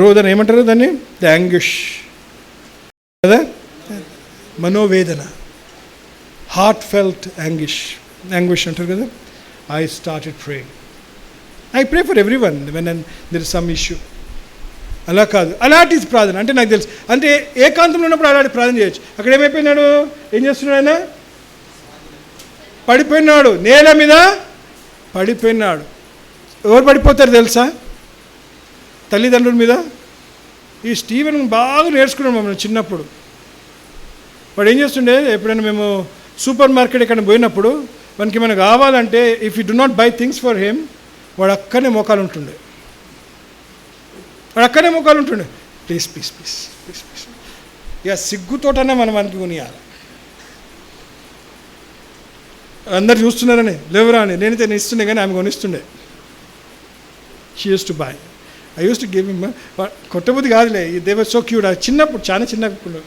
[SPEAKER 1] రోదన ఏమంటారు దాన్ని, ద యాంగ్విష్ కదా, మనోవేదన, హార్ట్ ఫెల్ట్ యాంగ్విష్ అంటారు కదా. I started praying. I pray for every one when there is some issue. అలా కాదు, అలాంటి ప్రార్థన అంటే నాకు తెలుసు. అంటే ఏకాంతంలో ఉన్నప్పుడు అలాంటి ప్రార్థన చేయొచ్చు. అక్కడ ఏమైపోయినాడు, ఏం చేస్తున్నాడు ఆయన, పడిపోయినాడు, నేల మీద పడిపోయినాడు. ఎవరు పడిపోతారు తెలుసా, తల్లిదండ్రుల మీద. ఈ స్టీవెన్ బాగా నేర్చుకున్నాడు మమ్మల్ని చిన్నప్పుడు. వాడు ఏం చేస్తుండే, ఎప్పుడైనా మేము సూపర్ మార్కెట్ ఎక్కడ పోయినప్పుడు మనకి ఏమైనా కావాలంటే, if you do not by things for him, వాడు అక్కడనే మోకాలు ఉంటుండే. Please please please please please. ఇక సిగ్గుతోటనే మనం మనకి కొనియాలి. అందరు చూస్తున్నారని లేవరా అని నేనైతే నేను ఇస్తుండే, కానీ ఆమె కొనిస్తుండే. She used to buy. I used to give him. కొట్టబుద్ధి కాదులే, దే వర్ సో క్యూట్. చిన్నప్పుడు, చాలా చిన్నప్పుడు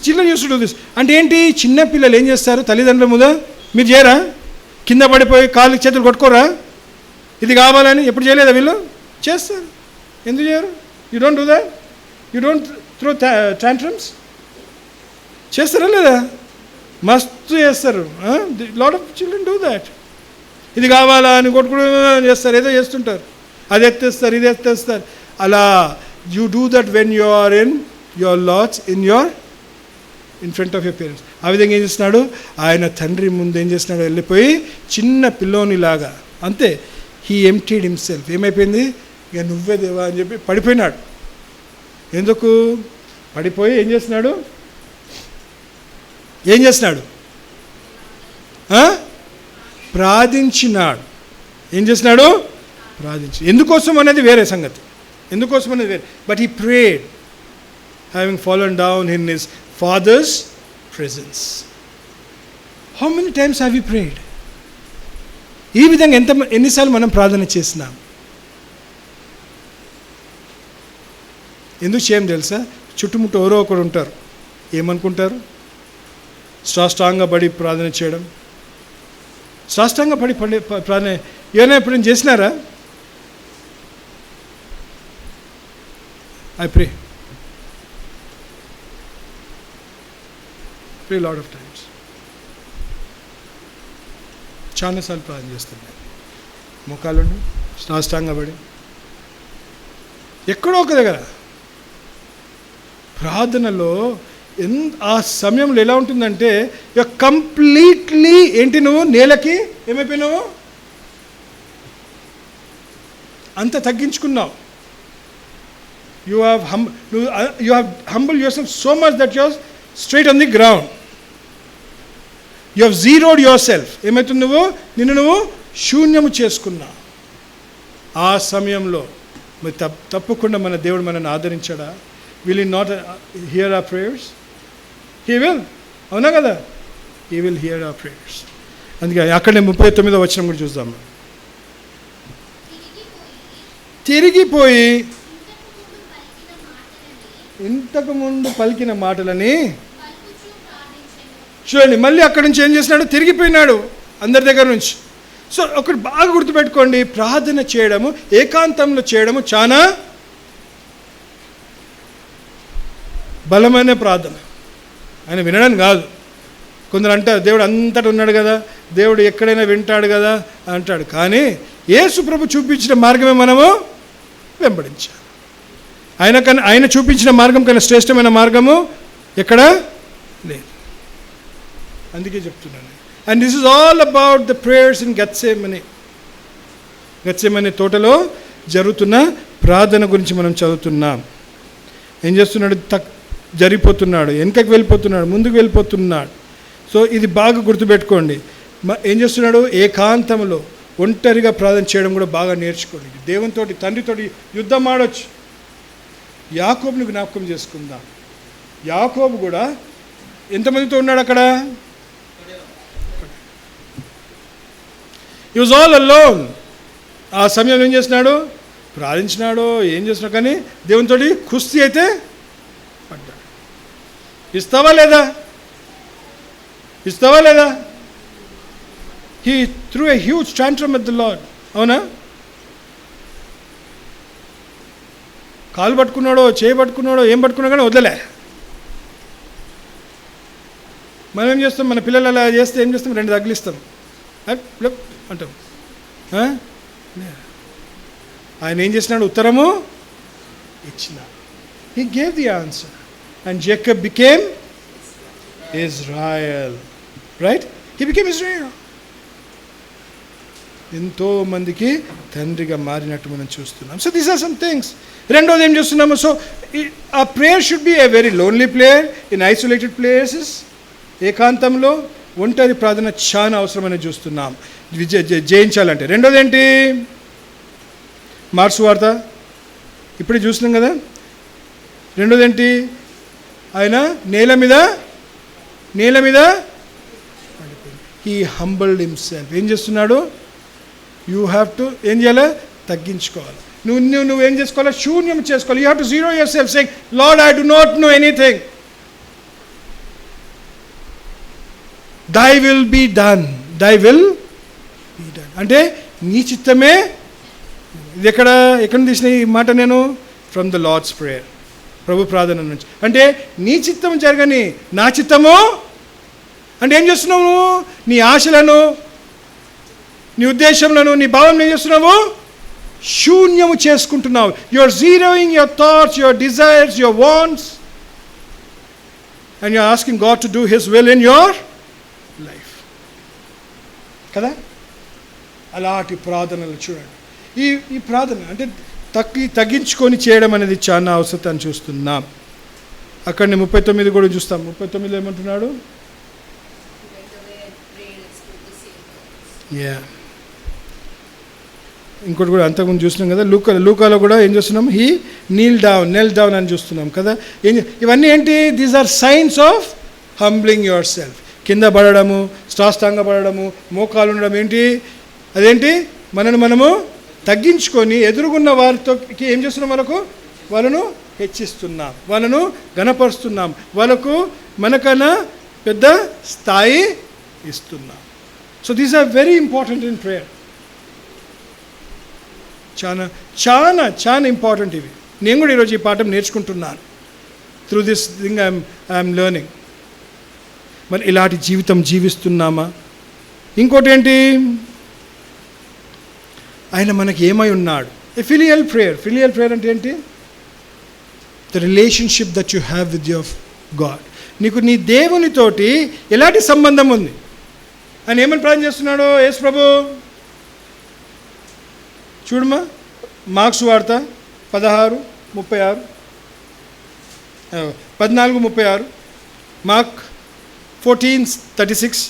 [SPEAKER 1] children used to do this. అంటే ఏంటి, చిన్న పిల్లలు ఏం చేస్తారు, తల్లిదండ్రుల ముందు మీరు చేయరా, కింద పడిపోయి కాళ్ళు చేతులు కొట్టుకోరా, ఇది కావాలని ఎప్పుడు చేయలేదా? వీళ్ళు చేస్తారు. ఎందుకు చేయరు? You don't do that. You don't throw tantrums. చేస్తారా లేదా? మస్తు చేస్తారు. Lot of children do that. ఇది కావాలా అని కొట్టుకోవడం చేస్తారు, ఏదో చేస్తుంటారు, అది ఎత్తేస్తారు, ఇది ఎత్తేస్తారు. అలా you do that when you are in your lots in front of your parents. ఆ విధంగా ఏం చేస్తున్నాడు ఆయన, తండ్రి ముందు ఏం చేస్తున్నాడు, వెళ్ళిపోయి చిన్న పిల్లోనిలాగా అంతే. He emptied himself. ఏమైపోయింది, ఇక నువ్వే దేవా అని చెప్పి పడిపోయినాడు. ఎందుకు పడిపోయి ఏం చేస్తున్నాడు, ప్రార్థించినాడు. ఏం చేసినాడు, ఎందుకోసం అనేది వేరే సంగతి, ఎందుకోసం అనేది వేరే. But he prayed having fallen down in his father's presence. How many times have you prayed? ఈ విధంగా ఎన్నిసార్లు మనం ప్రార్థన చేసినాం? ఎందుకు చేయం తెలుసా? చుట్టుముట్టు ఎవరో ఒకరు ఉంటారు, ఏమనుకుంటారు, స్ట్రాంగ్గా పడి ప్రార్థన చేయడం. స్ట్రాంగ్గా పడి ప్రార్థన ఏమైనా ఎప్పుడైనా చేసినారా? I pray. Pray a lot of times. చాలాసార్లు ప్రార్థన చేస్తున్నాను. మోకాళ్ళుండి సాష్టాంగపడి ఎక్కడో ఒక దగ్గర ప్రార్థనలో ఆ సమయంలో ఎలా ఉంటుందంటే కంప్లీట్లీ ఏంటి, నువ్వు నేలకి ఏమైపోయినావు, అంత తగ్గించుకున్నావు. You have humble yourself so much that you are straight on the ground. You have zeroed yourself. ఏమవుతుంది, నిన్ను శూన్యము చేసుకున్నావు. ఆ సమయంలో మరి తప్పకుండా మన దేవుడు మనల్ని ఆదరించాడా? Will he not hear our prayers? He will. అవునా కదా? He will hear our prayers. అందుకే అక్కడనే 39వ వచనం కూడా చూద్దాము. తిరిగిపోయి ఇంతకు ముందు పలికిన మాటలని చూడండి. మళ్ళీ అక్కడి నుంచి ఏం చేసినాడు, తిరిగిపోయినాడు అందరి దగ్గర నుంచి. సో ఒకటి బాగా గుర్తుపెట్టుకోండి, ప్రార్థన చేయడము, ఏకాంతంలో చేయడము చాలా బలమైన ప్రార్థన. ఆయన వినడం కాదు. కొందరు అంటారు దేవుడు అంతటా ఉన్నాడు కదా, దేవుడు ఎక్కడైనా వింటాడు కదా అంటాడు. కానీ యేసు ప్రభు చూపించిన మార్గమే మనము వెంబడించాలి. ఆయన చూపించిన మార్గం కన్నా శ్రేష్టమైన మార్గము ఎక్కడ లేదు. అందుకే చెప్తున్నాను. And this is all about the prayers in Gethsemane తోటలో జరుగుతున్న ప్రార్థన గురించి మనం చదువుతున్నాం. ఏం చేస్తున్నాడు, జరిగిపోతున్నాడు, వెనకకి వెళ్ళిపోతున్నాడు, ముందుకు వెళ్ళిపోతున్నాడు. సో ఇది బాగా గుర్తుపెట్టుకోండి. ఏం చేస్తున్నాడు, ఏకాంతంలో ఒంటరిగా ప్రార్థన చేయడం కూడా బాగా నేర్చుకోండి. దేవునితోటి, తండ్రితోటి యుద్ధం ఆడొచ్చు. యాకోబుని జ్ఞాపకం చేసుకుందాం. యాకోబు కూడా ఎంతమందితో ఉన్నాడు అక్కడ? హి వాజ్ ఆల్ అలోన్. ఆ సమయంలో ఏం చేసినాడు, ప్రార్థించినాడు, ఏం చేసినాడు, కానీ దేవునితోటి కుస్తీ అయితే పడ్డాడు. ఇస్తావా లేదా? He threw a huge tantrum at the Lord. అవునా? కాలు పట్టుకున్నాడో, చేయి పట్టుకున్నాడో, ఏం పట్టుకున్నా కానీ వదలలే. మనం ఏం చేస్తాం, మన పిల్లలు అలా చేస్తే ఏం చేస్తాం, 2 తగిలిస్తాం అంటాం. ఆయన ఏం చేసినాడు, ఉత్తరము ఇచ్చిన. He gave the answer and Jacob became Israel. Right? He became Israel. ఎంతో మందికి తండ్రిగా మారినట్టు మనం చూస్తున్నాం. So these are some things. రెండోది ఏం చేస్తున్నాము, సో ఆ prayer should be a very lonely prayer in isolated places. ఏకాంతంలో ఒంటరి ప్రార్థన చాలా అవసరమని చూస్తున్నాం జయించాలంటే. రెండోది ఏంటి, మార్క్స్ వార్త ఇప్పుడే చూసినాం కదా. రెండోది ఏంటి, ఆయన నేల మీద హీ హంబల్డ్ హిమ్సెల్ఫ్. ఏం చేస్తున్నాడు, యూ హ్యావ్ టు ఏం చేయాలి, తగ్గించుకోవాలి. నువ్వు ఏం చేసుకోవాలి, శూన్యం చేసుకోవాలి. You have to zero yourself, saying Lord I do not know anything, thy will be done. అంటే నీ చిత్తమే. ఇది ఎక్కడ తీసిన ఈ మాట నేను? ఫ్రమ్ ద లార్డ్స్ ప్రేయర్, ప్రభు ప్రార్థన నుంచి. అంటే నీ చిత్తం జరగని, నా చిత్తము. అంటే ఏం చేస్తున్నావు, నీ ఆశలను, నీ ఉద్దేశంలను, నీ భావం ఏం చేస్తున్నావు, శూన్యము చేసుకుంటున్నావు. You are zeroing your thoughts, your desires, your wants, and you are asking God to do his will in your life. కదా? అలాంటి ప్రార్థనలు చూడండి. ఈ ప్రార్థన అంటే తగ్గించుకొని చేయడం అనేది చాలా అవసరం చూస్తున్నాం. అక్కడనే 39 కూడా చూస్తాం. 39 ఏమంటున్నాడు, ఇంకోటి కూడా అంతకుముందు చూస్తున్నాం కదా, లూకాలో కూడా ఏం చూస్తున్నాం, హీ నీల్ డౌన్ అని చూస్తున్నాం కదా. ఇవన్నీ ఏంటి, these are signs of humbling yourself. కింద పడడము, సాష్టాంగ పడడము, మోకాలు ఉండడం ఏంటి, అదేంటి, మనము తగ్గించుకొని ఎదురుగున్న వారితో ఏం చేస్తున్నాం, వాళ్ళను హెచ్చిస్తున్నాం, వాళ్ళను గణపరుస్తున్నాం, వాళ్ళకు మనకన్నా పెద్ద స్థాయి ఇస్తున్నాం. So these are very important in prayer. చాలా చాలా చాలా ఇంపార్టెంట్ ఇవి. నేను కూడా ఈరోజు ఈ పాఠం నేర్చుకుంటున్నాను. Through this thing I'm learning. మరి ఇలాంటి జీవితం జీవిస్తున్నామా? ఇంకోటి ఏంటి, ఆయన మనకి ఏమై ఉన్నాడు? ఏ ఫిలియల్ ప్రేయర్ అంటే ఏంటి? The relationship that you have with your God. నీకు నీ దేవునితోటి ఎలాంటి సంబంధం ఉంది? ఆయన ఏమని ప్రార్థన చేస్తున్నాడు యేసు ప్రభు? చూడమ్మా, మార్క్స్ వార్త 16:36, 14:36, మార్క్ 14:36.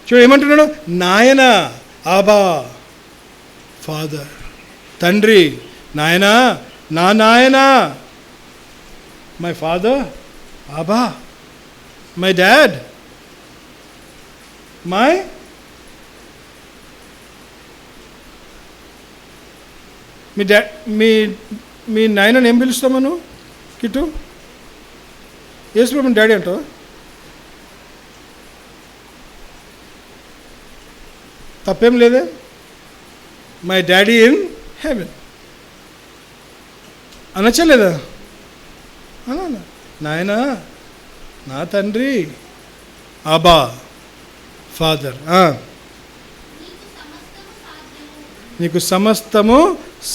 [SPEAKER 1] చూడు ఏమంటున్నాడు? నాయన, ఆబా, ఫాదర్, తండ్రి, నాయనా, నా నాయనా, మై ఫాదర్, ఆబా, మై డాడ్, మీ నాయనని ఏం పిలుస్తావు మనం కిట్టు? యేసు డాడీ అంటావా? తప్పేం లేదే. మై డాడీ ఇన్ హెవెన్ అనొచ్చలేదా? అలా నాయనా, నా తండ్రి, ఆబా, ఫాదర్, నీకు సమస్తము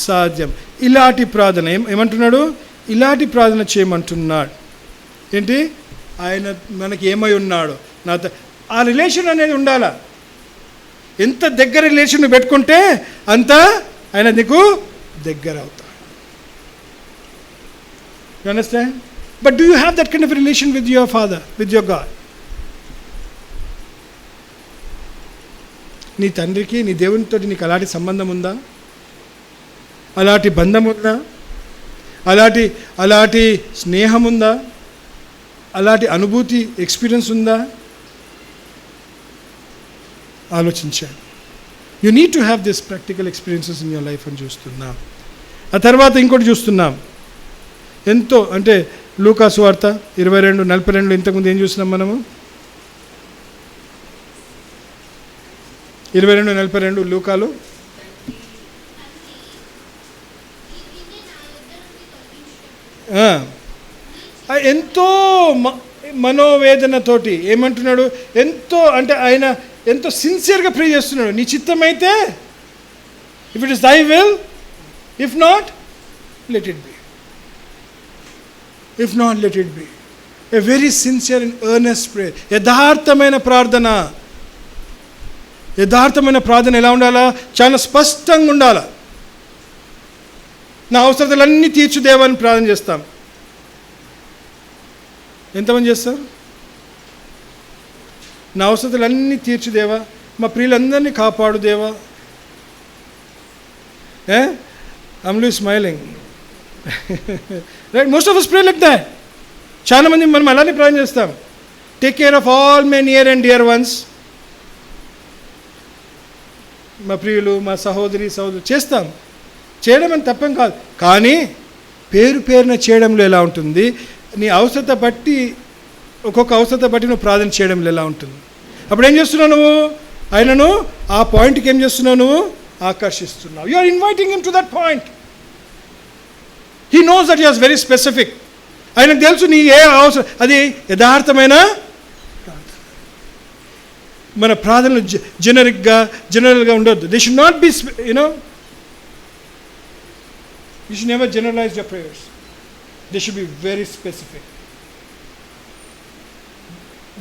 [SPEAKER 1] సాధ్యం. ఇలాంటి ప్రార్థన ఏమంటున్నాడు? ఇలాంటి ప్రార్థన చేయమంటున్నాడు. ఏంటి? ఆయన మనకి ఏమై ఉన్నాడు? ఆ రిలేషన్ అనేది ఉండాలా. ఎంత దగ్గర రిలేషన్ పెట్టుకుంటే అంత ఆయన నీకు దగ్గర అవుతాడు. You understand? But do you have that kind of relation with your father, with your God? నీ తండ్రికి, నీ దేవునితో నీకు అలాంటి సంబంధం ఉందా? అలాంటి బంధం ఉందా? అలాంటి స్నేహం ఉందా? అలాంటి అనుభూతి, ఎక్స్పీరియన్స్ ఉందా? ఆలోచించాను. You need to have this practical experiences in your life అని చూస్తున్నాం. ఆ తర్వాత ఇంకోటి చూస్తున్నాం. ఎంతో అంటే లూకా సువార్త 22:42 ఇంతకుముందు ఏం చూసినాం మనము? 22:42 లూకాలో. ఎంతో మనోవేదనతోటి ఏమంటున్నాడు? ఎంతో అంటే ఆయన ఎంతో సిన్సియర్గా ప్రే చేస్తున్నాడు. నీ చిత్తం అయితే, if it is thy will, if not let it be, if not let it be. A very sincere and earnest prayer. యథార్థమైన ప్రార్థన. యథార్థమైన ప్రార్థన ఎలా ఉండాలా? చాలా స్పష్టంగా ఉండాలా. నా అవసరతలన్నీ తీర్చుదేవని ప్రార్థన చేస్తాం. ఎంతమంది చేస్తారు? నా అవసరతలన్నీ తీర్చుదేవా, మా ప్రియులందరినీ కాపాడు దేవా. I'm smiling. Right? Most of us pray like that. చాలా మంది మనం అలానే ప్రార్థన చేస్తాం. Take care of all my near and dear ones. మా ప్రియులు, మా సహోదరి చేస్తాం. చేయడం అని తప్పేం కాదు. కానీ పేరున చేయడంలో ఎలా ఉంటుంది? నీ అవసరత బట్టి, ఒక్కొక్క అవసరత బట్టి నువ్వు ప్రార్థన చేయడంలో ఎలా ఉంటుంది? అప్పుడు ఏం చేస్తున్నావు నువ్వు? ఆయనను ఆ పాయింట్కి ఏం చేస్తున్నావు నువ్వు? ఆకర్షిస్తున్నావు. You are inviting him to that point. He knows that he was very specific. ఆయనకు తెలుసు నీ ఏ అవసరం. అది యథార్థమైన ప్రార్థన. మన ప్రార్థనలు జనరల్గా ఉండొద్దు. They should not be you should never generalize your prayers. They should be very specific.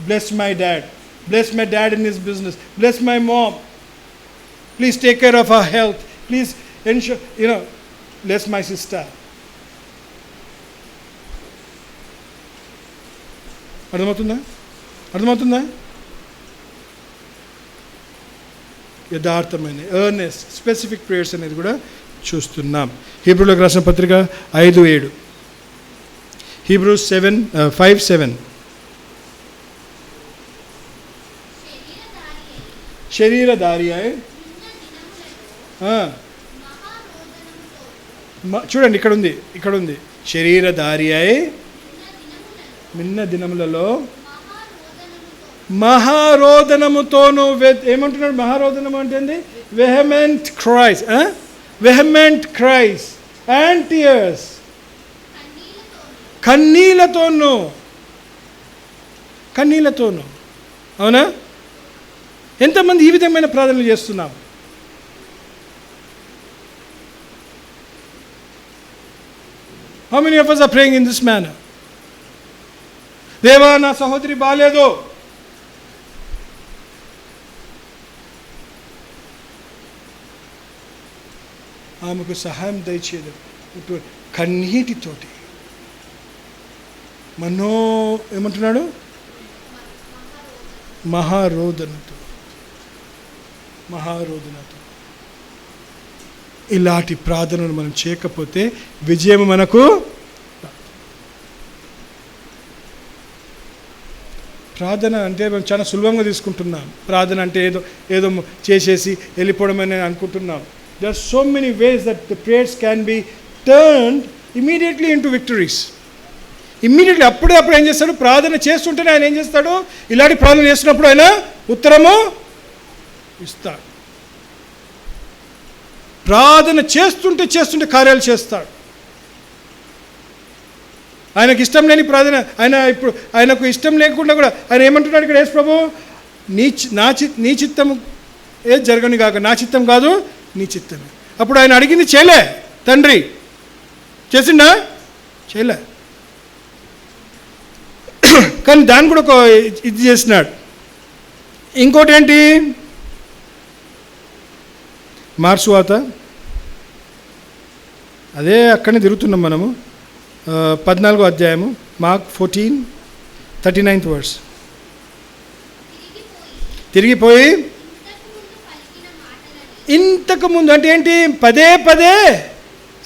[SPEAKER 1] Bless my dad. Bless my dad in his business. Bless my mom. Please take care of her health. Please ensure, bless my sister. అర్థమవుతుందా? యథార్థమైన Ernest specific prayers అనేది కూడా చూస్తున్నాం. హీబ్రూలకు రాసిన పత్రిక 5:7. Hebrews 5:7. శరీరధారి అయి చూడండి, ఇక్కడ ఉంది శరీరధారి అయి మిన్న దినములలో మహారోదనముతోను. ఏమంటున్నాడు? మహారోదనము అంటే ఏంది? వెహమెంట్ క్రైస్, వెహమెంట్ క్రైస్ అండ్ టియర్స్, కన్నీళ్లతోను. అవునా? ఎంతమంది ఈ విధమైన ప్రార్థనలు చేస్తున్నాం? How many of us are praying in this manner? దేవా, నా సహోదరి బాలేదు, ఆమెకు సహాయం దయచేయదు. కన్నీటితోటి ఏమంటున్నాడు? మహారోదనతో. ఇలాంటి ప్రార్థనలు మనం చేయకపోతే విజయం మనకు. ప్రార్థన అంటే మనం చాలా సులభంగా తీసుకుంటున్నాం. ప్రార్థన అంటే ఏదో చేసేసి వెళ్ళిపోవడం అని అనుకుంటున్నాం. There are so many ways that the prayers can be turned immediately into victories. Immediately అప్పుడు ఏం చేస్తాడు? ప్రార్థన చేస్తుంటేనే ఆయన ఏం చేస్తాడు? ఇలాంటి ప్రార్థన చేస్తున్నప్పుడు ఆయన ఉత్తరము ఇస్తాడు. ప్రార్థన చేస్తుంటే కార్యాలు చేస్తాడు. ఆయనకు ఇష్టం లేని ప్రార్థన, ఆయనకు ఇష్టం లేకుండా కూడా ఆయన ఏమంటున్నాడు ఇక్కడ? యేసు ప్రభు, నీ చిత్తం ఏది జరగని కాక, నా చిత్తం కాదు నీ చిత్తమే. అప్పుడు ఆయన అడిగింది చేయలే. తండ్రి చేసిండా? చేయలే. కానీ దాన్ని కూడా ఇది చేసినాడు. ఇంకోటి ఏంటి? మార్సువాత, అదే అక్కడనే తిరుగుతున్నాం మనము. 14వ అధ్యాయము, మార్క్ 14:39 వర్స్. తిరిగిపోయి ఇంతకు ముందు అంటే ఏంటి? పదే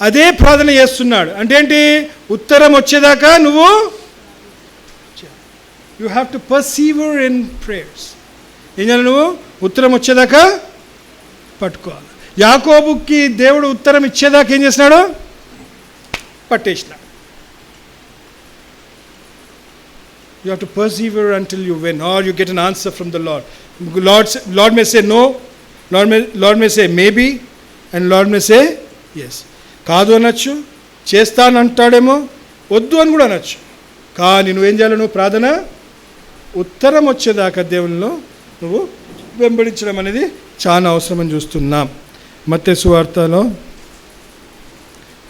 [SPEAKER 1] అదే ప్రార్థన చేస్తున్నాడు. అంటే ఏంటి? ఉత్తరం వచ్చేదాకా నువ్వు you have to perceiver in prayers. ఏం చేయాలి? నువ్వు ఉత్తరం వచ్చేదాకా పట్టుకోవాలి. యాకోబుకి దేవుడు ఉత్తరం ఇచ్చేదాకా ఏం చేసినాడు? పట్టేసినాడు. You have to persevere until you win, or you get an answer from the Lord. Lord may say no, Lord may say maybe, and Lord may say yes. కాదు అనొచ్చు, చేస్తానంటాడేమో, వద్దు అని కూడా అనొచ్చు. కానీ నువ్వేం చేయాలి? నువ్వు ప్రార్థన ఉత్తరం వచ్చేదాకా దేవునిలో నువ్వు వెంబడించడం అనేది చాలా అవసరమని చూస్తున్నాం. మత్తయి సువార్తలో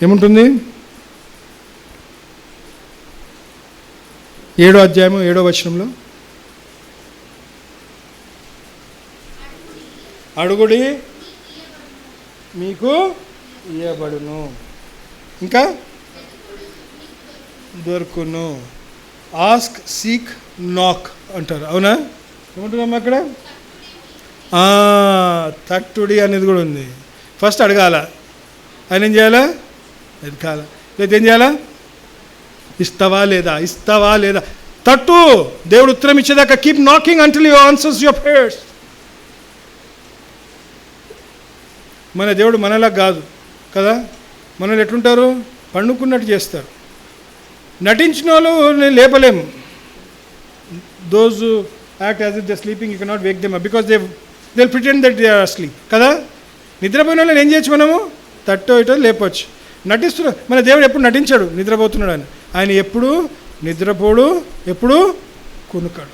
[SPEAKER 1] ఏముంటుంది? 7వ అధ్యాయము 7వ వచనంలో, అడుగుడి మీకు ఇయ్యబడును, ఇంకా దొరుకును, ఆస్క్, సీక్, నాక్ అంటారు. అవునా? ఏమంటున్నాం అక్కడ? తట్టుడి అనేది కూడా ఉంది. ఫస్ట్ అడగాల, ఆయన ఏం చేయాలా? ఎదగాల. లేదా ఏం చేయాలా? ఇస్తావా లేదా తట్టు. దేవుడు ఉత్తరం ఇచ్చేదాకా keep knocking until you answers your prayers. మన దేవుడు మనలా కాదు కదా. మనల్ని ఎట్లుంటారు? పండుకున్నట్టు చేస్తారు. నటించిన వాళ్ళు నేను లేపలేము. Those act as if they sleeping, you cannot wake them up because they pretend that they are asleep కదా. నిద్రపోయిన వాళ్ళని ఏం చేయొచ్చు? మనము తట్టో ఇటో లేపొచ్చు. నటిస్తున్నాడు మన దేవుడు. ఎప్పుడు నటించాడు? నిద్రపోతున్నాడు అని. ఆయన ఎప్పుడు నిద్రపోడు, ఎప్పుడు కునుకడు.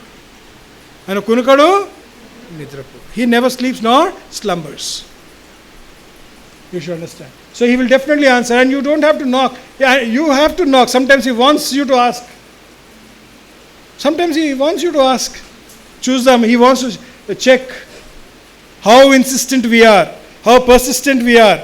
[SPEAKER 1] ఆయన కునుకడు, నిద్రపోడు. He never sleeps Nar slumbers. You should understand. So he will definitely answer, and you don't have to knock. You have to knock. Sometimes he wants you to ask. Sometimes he wants you to ask. Choose them. He wants to check how insistent we are, how persistent we are.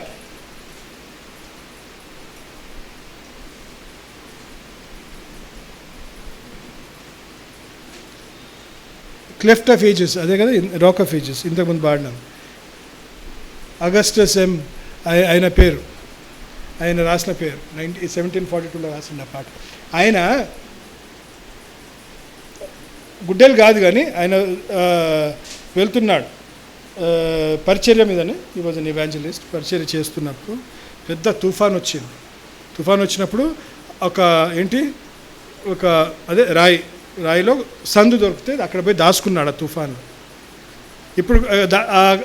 [SPEAKER 1] Cleft of ages, అదే కదా, rock of ages ఇంతకుముందు పాడినాం. Augustus ఆయన పేరు, ఆయన రాసిన పేరు 1742లో రాసిన పాట. ఆయన గుడ్డెలు కాదు కానీ ఆయన వెళ్తున్నాడు పరిచర్య మీదనే. ఈ వాజ్ అన్ ఎవాంజలిస్ట్. పరిచర్య చేస్తున్నప్పుడు పెద్ద తుఫాన్ వచ్చింది. తుఫాన్ వచ్చినప్పుడు ఒక రాయి రాయిలో సందు దొరికితే అక్కడ పోయి దాచుకున్నాడు ఆ తుఫాను. ఇప్పుడు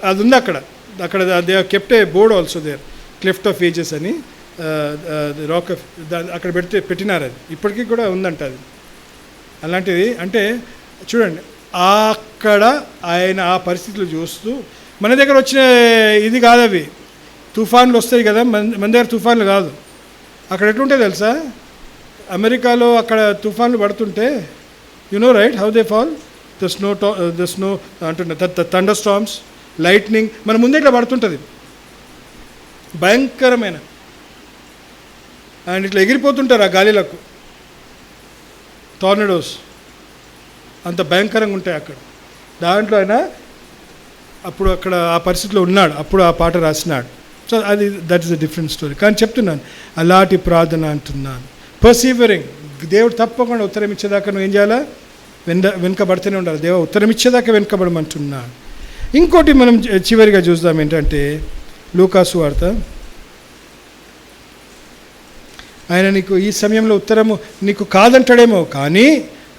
[SPEAKER 1] అది ఉంది అక్కడ they kept a board also there, cleft of ages అని, రాక్ ఆఫ్, అక్కడ పెట్టినారు. అది ఇప్పటికీ కూడా ఉందంట అది. అలాంటిది అంటే చూడండి, అక్కడ ఆయన ఆ పరిస్థితులు చూస్తూ, మన దగ్గర వచ్చిన ఇది కాదు అవి, తుఫాన్లు వస్తాయి కదా, మన దగ్గర తుఫాన్లు కాదు. అక్కడ ఎట్లుంటాయి తెలుసా, అమెరికాలో అక్కడ తుఫాన్లు పడుతుంటే, you know right how they fall, the snow అంటున్నా, థండర్ స్టార్మ్స్, లైట్నింగ్ మన ముందే ఇట్లా పడుతుంటుంది, భయంకరమైన, అండ్ ఇట్లా ఎగిరిపోతుంటారు ఆ గాలిలకు, టార్నడోస్ అంత భయంకరంగా ఉంటాయి అక్కడ. దాంట్లో ఆయన అప్పుడు అక్కడ ఆ పరిస్థితిలో ఉన్నాడు, అప్పుడు ఆ పాట రాసినాడు. సో అది that is a different story. కానీ చెప్తున్నాను, అలాంటి ప్రార్థన అంటున్నాను, పర్సీవరింగ్. దేవుడు తప్పకుండా ఉత్తరం ఇచ్చేదాకా నువ్వు ఏం చేయాలా, వెనుకబడితేనే ఉండాలి. దేవుడు ఉత్తరం ఇచ్చేదాకా వెనుకబడమంటున్నాడు. ఇంకోటి మనం చివరిగా చూద్దాం ఏంటంటే, లూకాసు వార్త. ఆయన నీకు ఈ సమయంలో ఉత్తరము నీకు కాదంటాడేమో, కానీ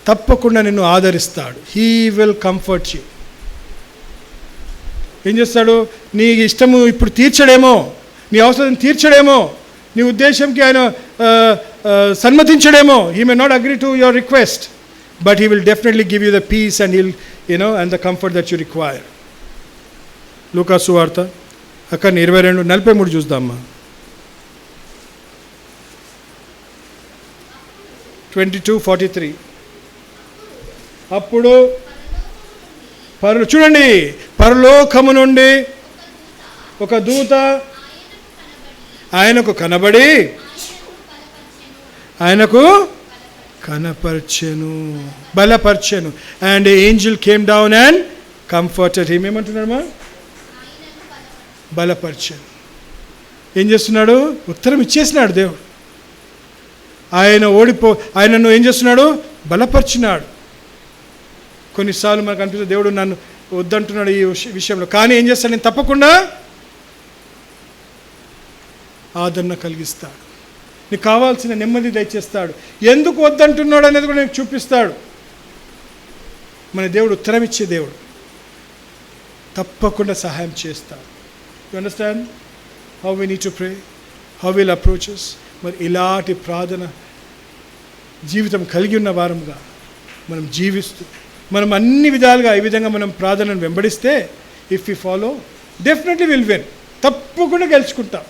[SPEAKER 1] తప్పకుండా నిన్ను ఆదరిస్తాడు. He will comfort you. ఏం చేస్తాడు, నీ ఇష్టము ఇప్పుడు తీర్చడేమో, నీ అవసరం తీర్చడేమో, నీ ఉద్దేశంకి ఆయన సమ్మతించడేమో. He may not agree to your request, but he will definitely give you the peace and heal and the comfort that you require. లూకాసు వార్త అక్కడ 22:43 చూద్దామా. 22:43. అప్పుడు చూడండి, పరలోకము నుండి ఒక దూత ఆయనకు కనబడి ఆయనకు కనపర్చెను, బలపర్చెను. And angel came down and comforted him. ఏమంటున్నాడమ్మా, బలపర్చెను. ఏం చేస్తున్నాడు, ఉత్తరం ఇచ్చేసినాడు దేవుడు. ఆయనను ఏం చేస్తున్నాడు, బలపరిచినాడు. కొన్నిసార్లు మనకు అనిపిస్తుంది దేవుడు నన్ను వద్దంటున్నాడు ఈ విషయంలో, కానీ ఏం చేస్తాడు, నేను తప్పకుండా ఆదరణ కలిగిస్తాడు, నీకు కావాల్సిన నెమ్మది దయచేస్తాడు. ఎందుకు వద్దంటున్నాడు అనేది కూడా నీకు చూపిస్తాడు. మన దేవుడు ఉత్తరం ఇచ్చే దేవుడు, తప్పకుండా సహాయం చేస్తాడు. You understand how we need to pray, how will approaches. మరి ఇలాంటి ప్రార్థన జీవితం కలిగి ఉన్న వారముగా మనం జీవిస్తూ, మనం అన్ని విధాలుగా ఈ విధంగా మనం ప్రార్థనను వెంబడిస్తే, if you follow, definitely will win. తప్పకుండా గెలుచుకుంటాం,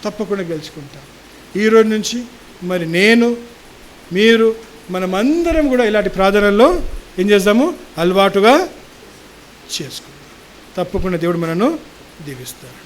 [SPEAKER 1] తప్పకుండా గెలుచుకుంటాం. ఈరోజు నుంచి మరి నేను, మీరు, మనమందరం కూడా ఇలాంటి ప్రార్థనల్లో ఏం చేద్దాము, అలవాటుగా చేసుకుందాం. తప్పకుండా దేవుడు మనను దీవిస్తాడు.